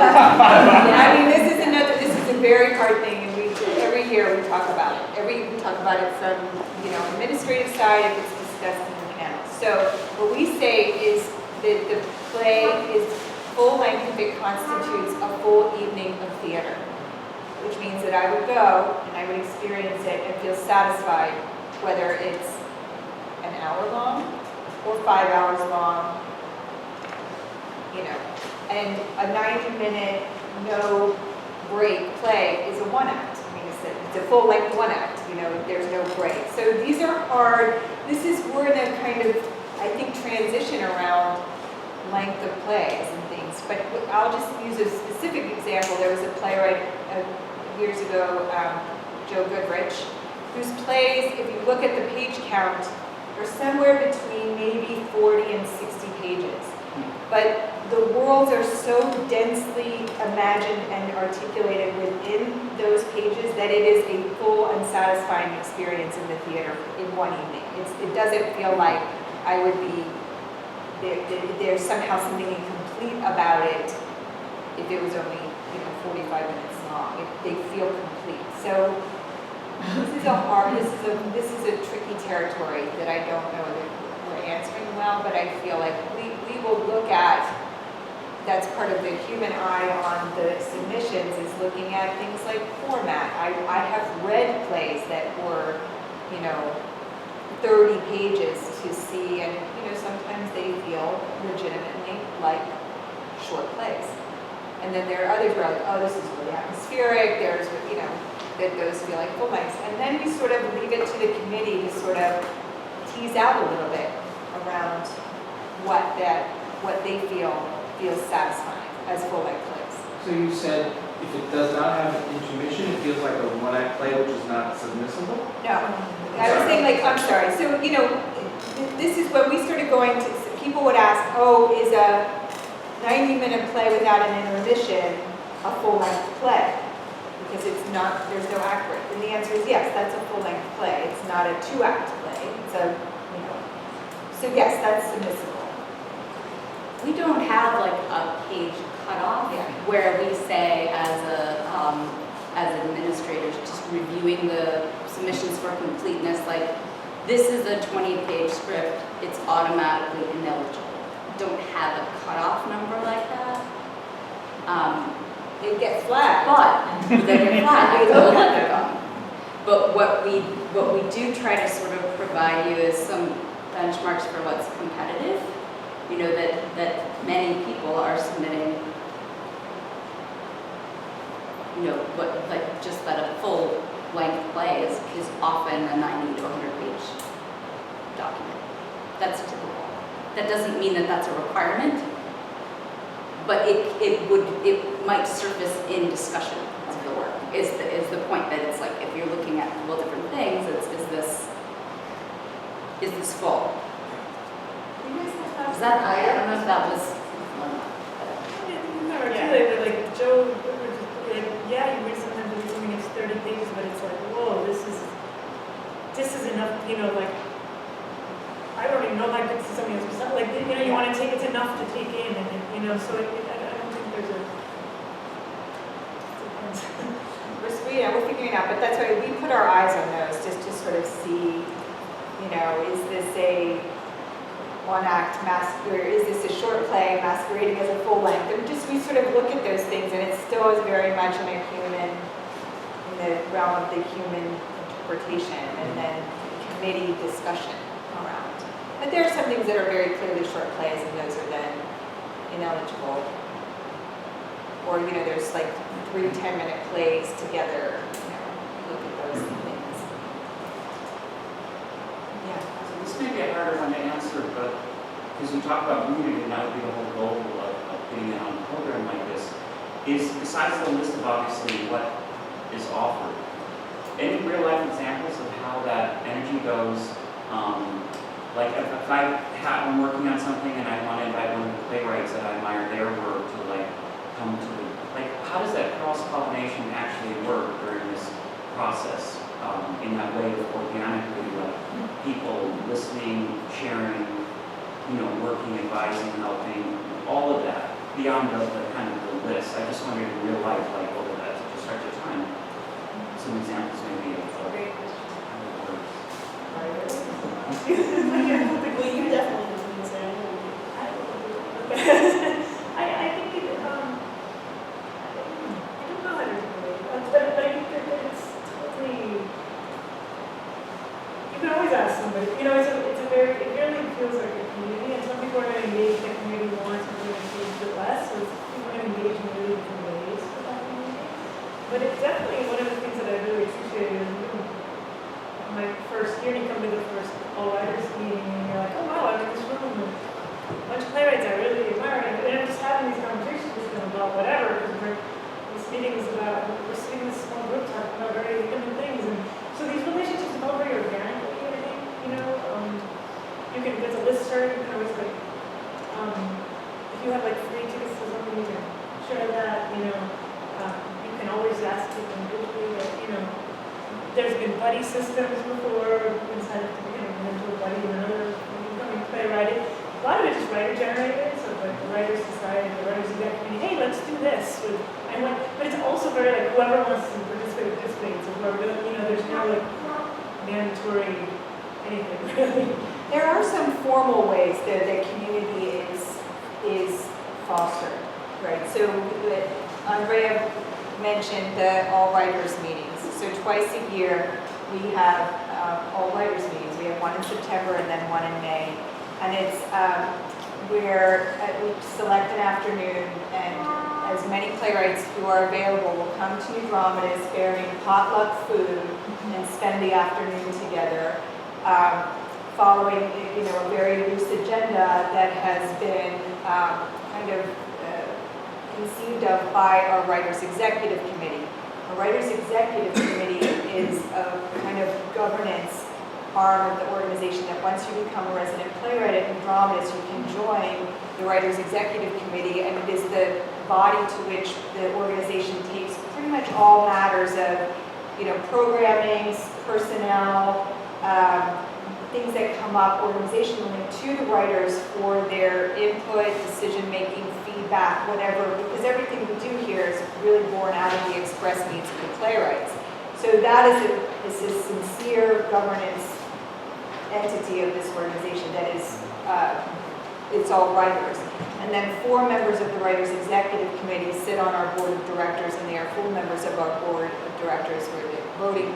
is a very hard thing, and every year we talk about it. We talk about it from administrative side if it's discussed in the panel. So what we say is that the play is full length if it constitutes a full evening of theater, which means that I would go and I would experience it and feel satisfied, whether it's an hour long or 5 hours long, and a 90-minute no break play is a 1-act. It's a full length 1-act, there's no break. So these are hard. We're in a kind of, I think, transition around length of plays and things. But I'll just use a specific example. There was a playwright years ago, Joe Goodrich, whose plays, if you look at the page count, are somewhere between maybe 40 and 60 pages. But the worlds are so densely imagined and articulated within those pages that it is a full and satisfying experience in the theater in one evening. It doesn't feel like I would be, there's somehow something incomplete complete about it if it was only, 45 minutes long. They feel complete. So this is a tricky territory that I don't know that we're answering well, but I feel like we will look at, that's part of the human eye on the submissions, is looking at things like format. I have read plays that were, 30 pages to see, and sometimes they feel legitimately like short plays. And then there are others where like, oh, this is really atmospheric, there's, that those feel like full lengths. And then we sort of leave it to the committee to sort of tease out a little bit around what they feel feels satisfying as full length plays. So you said if it does not have an intermission, it feels like a one-act play which is not submissible? No, I was saying I'm sorry. So, this is when we started going to, people would ask, oh, is a 90-minute play without an intermission a full-length play? Because there's no act break. And the answer is yes, that's a full-length play. It's not a 2-act play. It's so yes, that's submissible. We don't have like a page cutoff where we say as administrators just reviewing the submissions for completeness, like this is a 20-page script, it's automatically ineligible. We don't have a cutoff number like that. They get flagged. But they get flagged. We'll look at them. But what we do try to sort of provide you is some benchmarks for what's competitive. That many people are submitting, just that a full length play is often a 90 to 100 page document. That's typical. That doesn't mean that that's a requirement, but it might surface in discussion of the work, is the point that it's like, if you're looking at different things, is this full? Is that, I don't know if that was. Like Joe, you read sometimes read something that's 30 pages, but it's like, whoa, this is enough, like, I don't even know if I could see something else, like, you want to take, it's enough to take in, and so I don't think there's a, we're figuring it out, but that's why we put our eyes on those, just to sort of see, is this a one-act or is this a short play masquerading as a full length? And we sort of look at those things, and it still is very much in the realm of the human interpretation, and then committee discussion around. But there are some things that are very clearly short plays, and those are then ineligible. Or there's like 3 10-minute plays together. Look at those things. Yeah. So this may be a harder one to answer, but because we talk about community, and that would be the whole goal of putting it on a program like this, is besides the list of obviously what is offered, any real life examples of how that energy goes? Like if I'm working on something and I want to invite one of the playwrights that I admire their work to come to, how does that cross-pollination actually work during this process in that way of organically, people listening, sharing, working, advising, helping, all of that, beyond the kind of the list. I just wondered in real life, over that, to start your time, some examples maybe of how it works. well, you definitely can say, I think I don't know how to do it, but I think that it's totally, you can always ask somebody, it really feels like a community, and some people are going to engage in the community more, some people are going to engage with less, so people are going to engage in really different ways with that community. But it's definitely one of the things that I really appreciated is my first year, you come to the first all-writers meeting, and you're like, oh wow, I'm in this room with a bunch of playwrights I really admire, and I'm just having these conversations with them about whatever, because this meeting is about, we're sitting in this small group talking about very different things, and so these relationships develop very organically, I think, there's a listserv, you can always if you have free tickets to something, you can share that, you can always ask people individually, there's been buddy systems before, inside of, into a buddy and another, becoming playwright. A lot of it is writer generated, so like the Writers Society, the Writers Exec Committee, hey, let's do this. But it's also very like whoever wants to participate. So whoever, there's no like mandatory anything really. There are some formal ways that the community is fostered, right? So Andrea mentioned the all writers meetings. So twice a year we have all writers meetings. We have one in September and then one in May. And it's where we select an afternoon and as many playwrights who are available will come to New Dramatists bearing potluck food and spend the afternoon together. Following a very loose agenda that has been kind of conceived of by our Writers Executive Committee. Our Writers Executive Committee is a kind of governance arm of the organization that once you become a resident playwright at New Dramatists, you can join the Writers Executive Committee, and it is the body to which the organization takes pretty much all matters of programming, personnel, things that come up organizationally to the writers for their input, decision-making, feedback, whatever, because everything we do here is really born out of the express needs of the playwrights. So that is a sincere governance entity of this organization that is, it's all writers. And then 4 members of the Writers Executive Committee sit on our board of directors, and they are full members of our board of directors with voting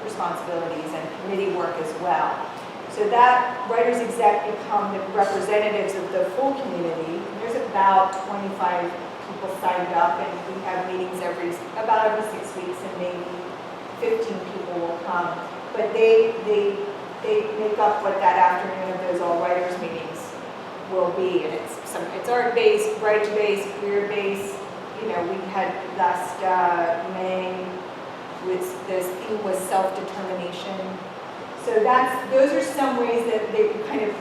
responsibilities and committee work as well. So that Writers Exec become the representatives of the full community. There's about 25 people signed up, and we have meetings about every 6 weeks, and maybe 15 people will come. But they make up what that afternoon of those all writers meetings will be, and it's art-based, writer-based, queer-based. We had last May. The theme was self-determination. So those are some ways that they kind of,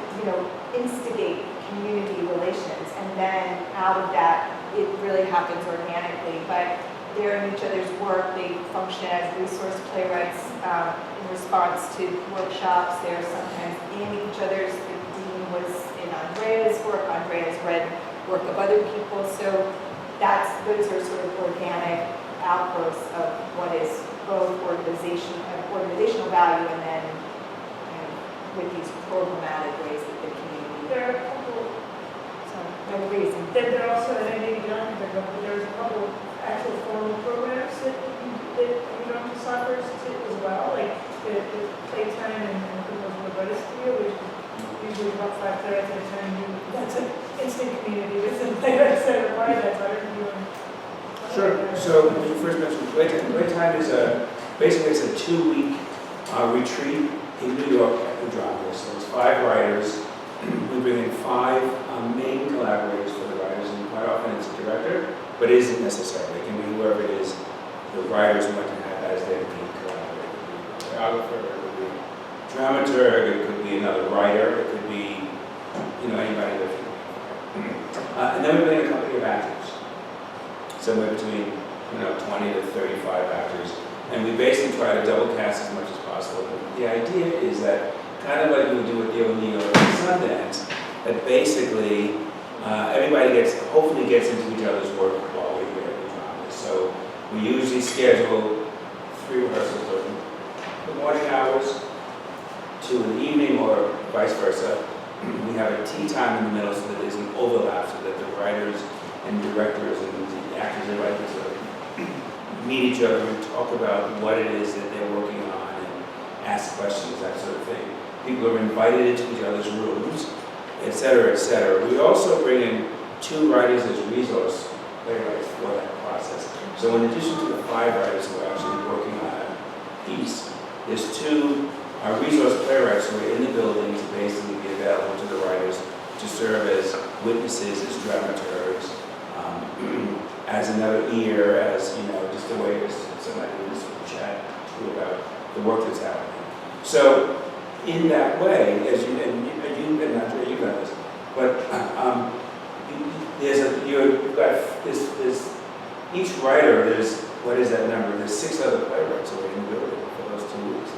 instigate community relations, and then out of that, it really happens organically. But they're in each other's work. They function as resource playwrights in response to workshops. They're sometimes in each other's. The dean was in Andrea's work. Andrea's read work of other people. So those are sort of organic outgrowths of what is both organizational value and then with these programmatic ways that the community. There are a couple. No reason. Then there are also, and I maybe don't think of, but there's a couple actual formal programs that Dramatists offers as well, like the playtime and the British studio, which is usually about 5 playwrights at a time. That's an instant community within playwrights that require that. So I don't know. Sure. So when you first mentioned Playtime is basically it's a 2-week retreat in New York at the Dramatists. So it's 5 writers. We bring in 5 main collaborators for the writers, and quite often it's a director, but it isn't necessarily. It can be whoever it is, the writers want to have as their main collaborator. It could be a choreographer, it could be a dramaturg, it could be another writer, it could be anybody that and then we bring in a company of actors. Somewhere between 20 to 35 actors, and we basically try to double cast as much as possible. The idea is that kind of like we do with the O'Neill or Sundance, that basically everybody hopefully gets into each other's work while we're here at the drama. So we usually schedule 3 rehearsals during the morning hours, 2 in the evening, or vice versa. We have a tea time in the middle so that there's an overlap, so that the writers and directors and the actors and writers meet each other and talk about what it is that they're working on and ask questions, that sort of thing. People are invited into each other's rooms, et cetera, et cetera. We also bring in 2 writers as resource playwrights for that process. So in addition to the 5 writers who are actually working on a piece, there's 2 resource playwrights who are in the building to basically be available to the writers to serve as witnesses, as dramaturgs, as another ear, as just a way to somebody to just chat to about the work that's happening. So in that way, as you and Andrea, you've done this, but you've got this each writer. There's what is that number? There's 6 other playwrights who are in the building for those 2 weeks.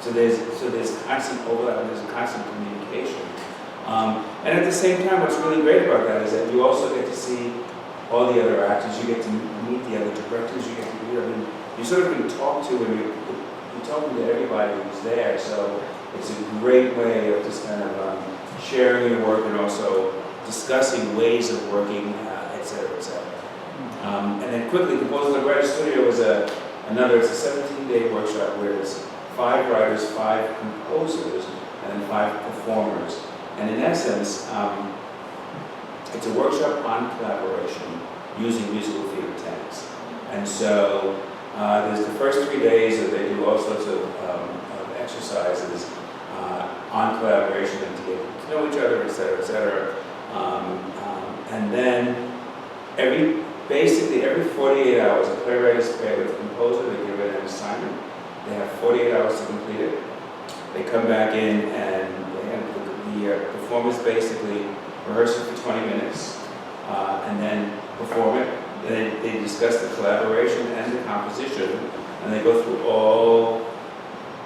So there's constant overlap and there's constant communication. And at the same time, what's really great about that is that you also get to see all the other actors, you get to meet the other directors, you get to, you sort of can talk to and you're talking to everybody who's there, so it's a great way of just kind of sharing your work and also discussing ways of working, et cetera, et cetera. And then quickly, Composers of the Writer's Studio is it's a 17-day workshop where there's 5 writers, 5 composers, and then 5 performers. And in essence, it's a workshop on collaboration using musical theater techniques. And so there's the first 3 days that they do all sorts of exercises on collaboration and to get to know each other, et cetera, et cetera. And then basically every 48 hours, a playwright is paired with a composer, they give it an assignment. They have 48 hours to complete it. They come back in and the performers basically rehearse it for 20 minutes and then perform it. Then they discuss the collaboration and the composition, and they go through all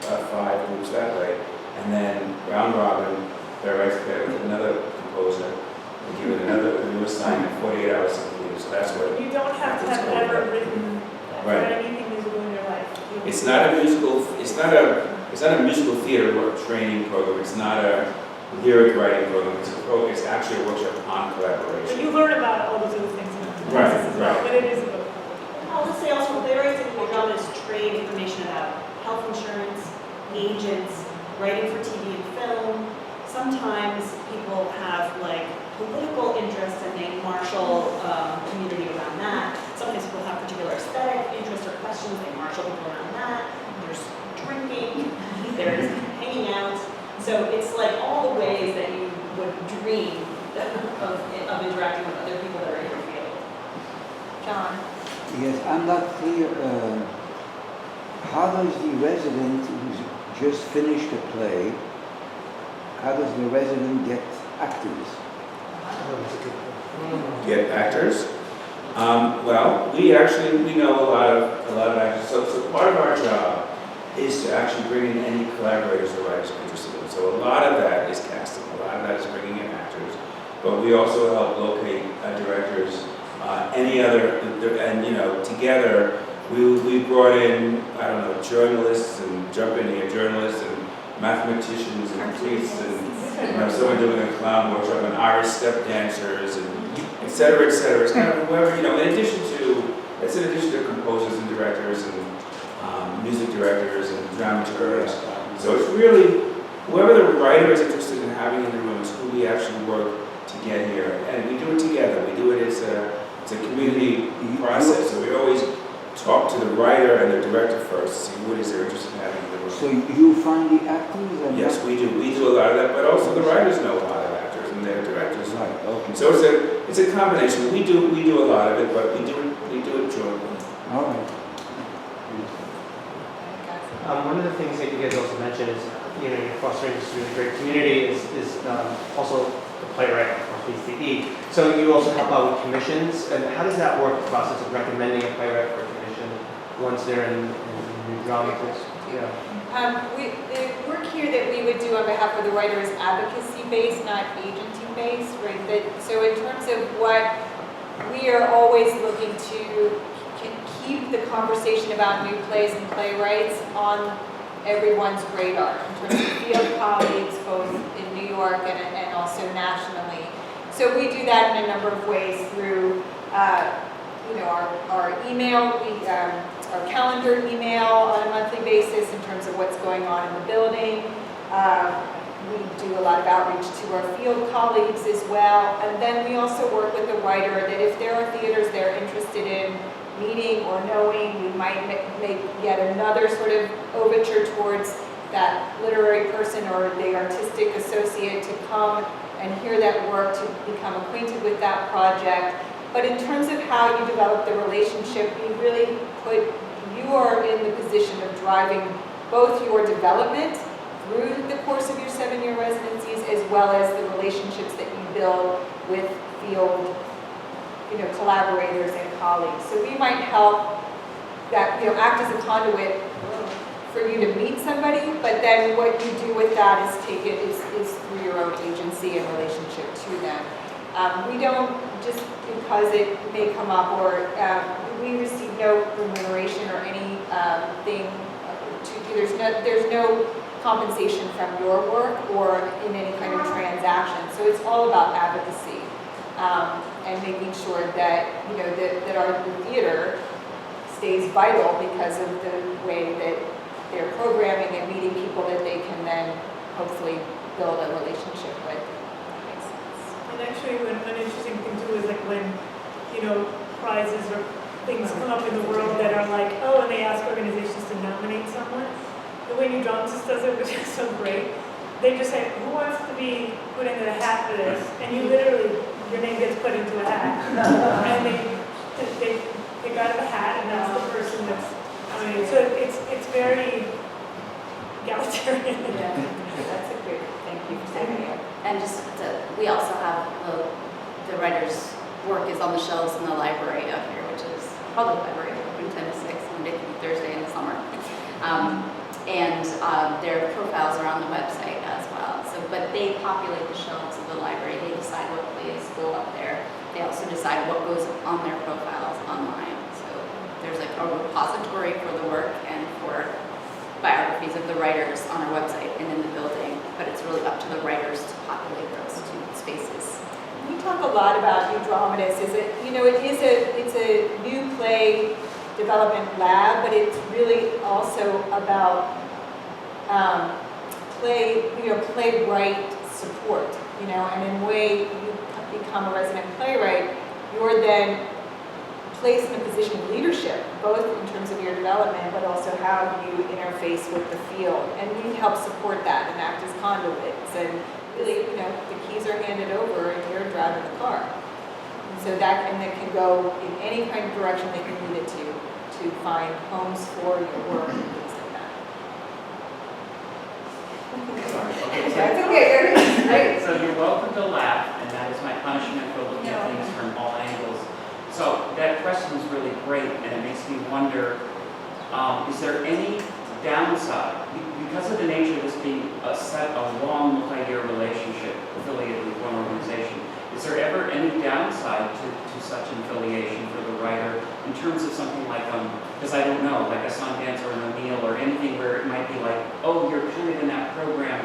5 groups that way. And then round robin, playwrights pair with another composer, and give it a new assignment, 48 hours to complete it. So that's what You don't have to have ever written anything musical in your life. It's not a musical. It's not a musical theater training program. It's not a lyric writing program. It's actually a workshop on collaboration. But you learn about all those other things in the process as well, but it is a book. I'll just say also, playwrights and dramatists trade information about health insurance, agents, writing for TV and film. Sometimes people have like political interests and they marshal community around that. Sometimes people have particular aesthetic interests or questions, they marshal people around that. There's drinking, there's hanging out. So it's like all the ways that you would dream of interacting with other people that are in your field. John? Yes, I'm not clear. How does the resident who's just finished a play, how does the resident get actors? Get actors? Well, we know a lot of actors. So part of our job is to actually bring in any collaborators or writers interested in. So a lot of that is casting. A lot of that is bringing in actors. But we also help locate directors, any other, and together we brought in, journalists and jump in here, journalists and mathematicians and priests and someone doing a clown workshop and Irish step dancers and et cetera, et cetera. It's kind of whoever, in addition to composers and directors and music directors and dramaturgs. So it's really, whoever the writer is interested in having in the room is who we actually work to get here. And we do it together. We do it, it's a community process. So we always talk to the writer and the director first to see what is they're interested in having in the room. So you find the actors? And yes, we do. We do a lot of that, but also the writers know a lot of actors and they're directors. Right, okay. So it's a combination. We do a lot of it, but we do it jointly. All right. One of the things that you guys also mentioned is, you're fostering this really great community is also the playwright or PCE. So you also help out with commissions, and how does that work, the process of recommending a playwright for a commission once they're in New Dramatists? Yeah. The work here that we would do on behalf of the writer is advocacy-based, not agency-based, right? So in terms of what we are always looking to keep the conversation about new plays and playwrights on everyone's radar in terms of field colleagues, both in New York and also nationally. So we do that in a number of ways through, our email, our calendar email on a monthly basis in terms of what's going on in the building. We do a lot of outreach to our field colleagues as well. And then we also work with the writer that if there are theaters they're interested in meeting or knowing, we might make yet another sort of overture towards that literary person or the artistic associate to come and hear that work, to become acquainted with that project. But in terms of how you develop the relationship, you are in the position of driving both your development through the course of your 7-year residencies, as well as the relationships that you build with field collaborators and colleagues. So we might help that, act as a conduit for you to meet somebody, but then what you do with that is take it is through your own agency and relationship to them. We don't, just because it may come up, or we receive no remuneration or anything there's no compensation from your work or in any kind of transaction. So it's all about advocacy and making sure that, you know, that our theater stays vital because of the way that they're programming and meeting people that they can then hopefully build a relationship with. That makes sense. And actually, an interesting thing too is like when, you know, prizes or things come up in the world that are like, oh, and they ask organizations to nominate someone. The way New Dramatists does it, which is so great, they just say, who wants to be put into the hat for this? And you literally, your name gets put into a hat. And they pick out of a hat, and that's the person that's, I mean, so it's very egalitarian. Yeah, that's a good, thank you for saying that. And just we also have the writer's work is on the shelves in the library up here, which is public library, from 10 to 6, Monday through Thursday in the summer. And their profiles are on the website as well. So, but they populate the shelves of the library. They decide what plays go up there. They also decide what goes on their profiles online. So there's like a repository for the work and for biographies of the writers on our website and in the building. But it's really up to the writers to populate those two spaces. We talk a lot about New Dramatists. It's a new play development lab, but it's really also about playwright support, you know, and in a way you become a resident playwright, you're then placed in a position of leadership, both in terms of your development, but also how you interface with the field. And we help support that and act as conduits. And really, you know, the keys are handed over and you're driving the car. So that can go in any kind of direction that you need it to find homes for your work and things like that. That's okay, great. So you're welcome to laugh, and that is my punishment for looking at things from all angles. So that question is really great, and it makes me wonder, is there any downside? Because of the nature of this being a long multi-year relationship affiliated with one organization, is there ever any downside to such an affiliation for the writer in terms of something like, because I don't know, like a Sundance or an O'Neill or anything where it might be like, oh, you're kind of in that program,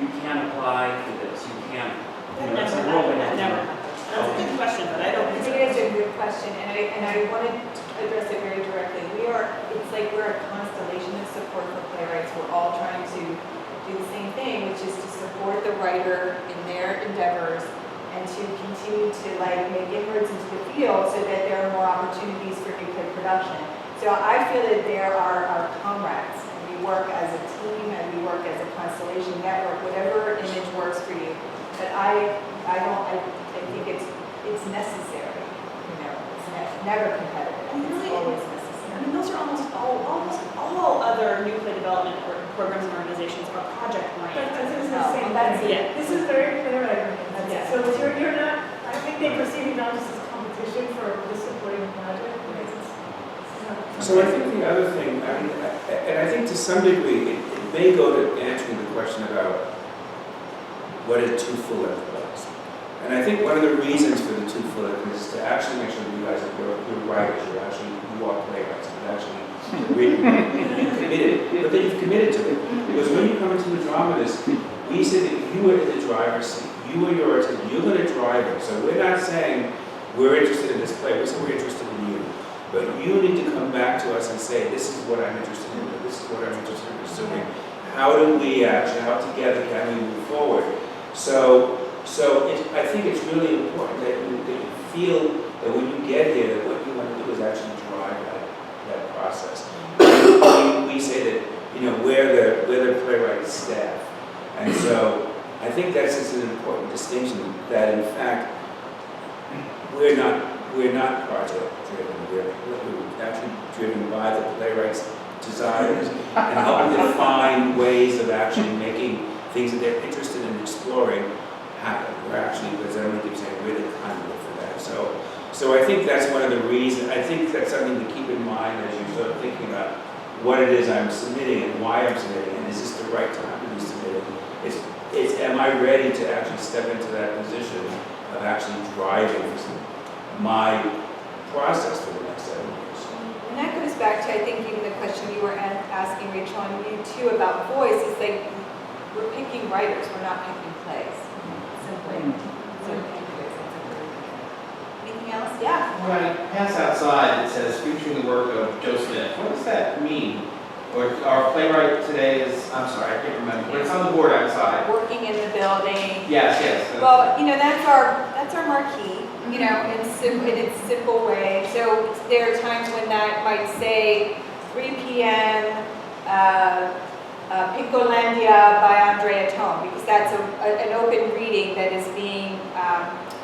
you can't apply for this, you can't, you know, it's a whirlwind. That never happened. That's a good question, but I don't I think think so. it is a good question, and I wanted to address it very directly. It's like we're a constellation of support for playwrights. We're all trying to do the same thing, which is to support the writer in their endeavors and to continue to make inroads into the field so that there are more opportunities for new play production. So I feel that there are our comrades, and we work as a team and we work as a constellation network, whatever image works for you. But I think it's necessary. You know, it's never competitive. It's always necessary. I mean, those are almost all other new play development programs and organizations are project oriented. That's the same thing. Yeah. This is very playwright. Yeah. So you're not, I think they perceive it not just as competition for the supporting project, because it's So I think the other thing, I mean, and I think to some degree, it may go to answering the question about what are two full-length plays. And I think one of the reasons for the two full-length is to actually make sure that you guys are you're writers, you are playwrights, you've actually written, you've committed, but then you've committed to it. Because when you come into the Dramatists, we say that you are in the driver's seat. You are yours, and you're going to drive it. So we're not saying we're interested in this play, we're saying we're interested in you. But you need to come back to us and say, this is what I'm interested in, this is what I'm interested in pursuing. How do we actually, how together can we move forward? So I think it's really important that you feel that when you get here, that what you want to do is actually drive that process. We say that, you know, we're the playwright staff. And so I think that's just an important distinction, that in fact, we're not project driven. We're actually driven by the playwright's desires and helping them find ways of actually making things that they're interested in exploring happen. We're actually, as Emily keeps saying, we're the conduit for that. So I think that's one of the reasons. I think that's something to keep in mind as you're sort of thinking about what it is I'm submitting and why I'm submitting, and is this the right time to be submitting? Am I ready to actually step into that position of actually driving my process for the next 7 years? And that goes back to, I think, even the question you were asking, Rachel, and you too, about voice. Is like, we're picking writers, we're not picking plays. Simply. So, anything else? Yeah. When I pass outside, it says featuring the work of Joe Smith. What does that mean? Or our playwright today is, I'm sorry, I can't remember, but it's on the board outside. Working in the building. Yes. Well, that's our marquee, in its simple way. So there are times when that might say 3 p.m. Pinkolandia by Andrea Thome, because that's an open reading that is being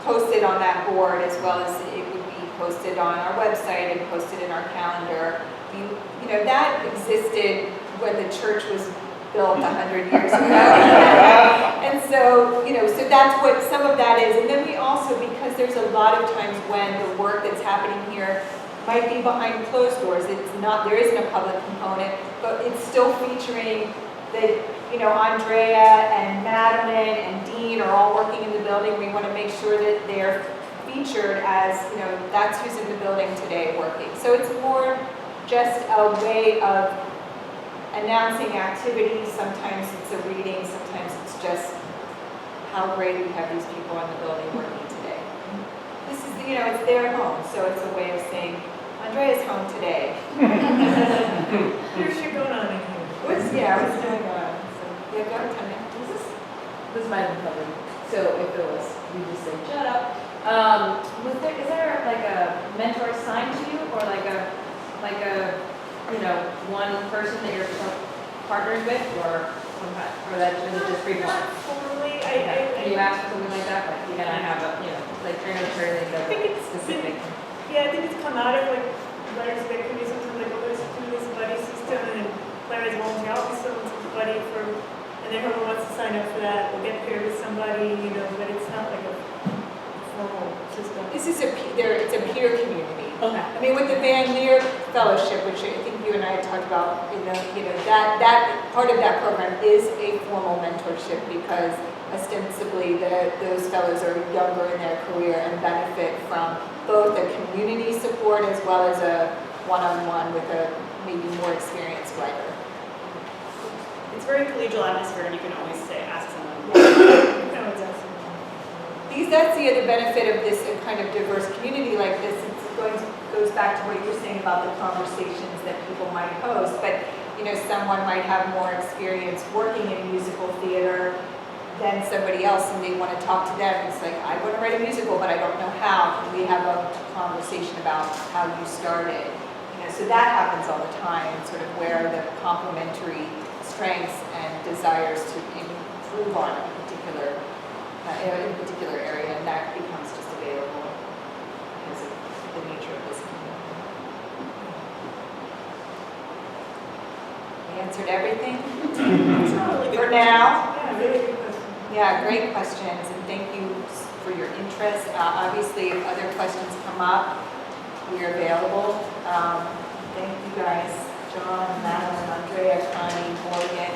posted on that board, as well as it would be posted on our website and posted in our calendar. That existed when the church was built 100 years ago. And so, so that's what some of that is. And then we also, because there's a lot of times when the work that's happening here might be behind closed doors. There isn't a public component, but it's still featuring that, Andrea and Madeleine and Dean are all working in the building. We want to make sure that they're featured as, that's who's in the building today working. So it's more just a way of announcing activities. Sometimes it's a reading, sometimes it's just how great we have these people in the building working today. This is, it's their home, so it's a way of saying, Andrea's home today. Here's your going on in here. What's going on? So, yeah, go ahead, Tanya. This might have been covered, so if it was, we just say, shut up. Is there like a mentor assigned to you, or like a one person that you're partnered with, or that is it just free form? Formally, Can you ask for something like that? Like, can I have like trainer training I think it's specific? Yeah, I think it's come out of like writers that can be something like, let's do this buddy system, and then playwrights volunteer, I'll be someone's buddy for, and then whoever wants to sign up for that will get paired with somebody, but it's not like a formal system. This is it's a peer community. Okay. I mean, with the Van Leer Fellowship, which I think you and I had talked about, that part of that program is a formal mentorship, because ostensibly those fellows are younger in their career and benefit from both a community support as well as a one-on-one with a maybe more experienced writer. It's very collegial atmosphere, and you can always ask someone. That's the other benefit of this kind of diverse community like this. Goes back to what you're saying about the conversations that people might host, but someone might have more experience working in musical theater than somebody else, and they want to talk to them. It's like, I want to write a musical, but I don't know how. Can we have a conversation about how you started? So that happens all the time, sort of where the complementary strengths and desires to improve on a particular area, and that becomes just available because of the nature of this community. We answered everything for now. Yeah, really good question. Yeah, great questions, and thank you for your interest. Obviously, if other questions come up, we're available. Thank you guys, John, Madeleine, Andrea, Connie, Morgan,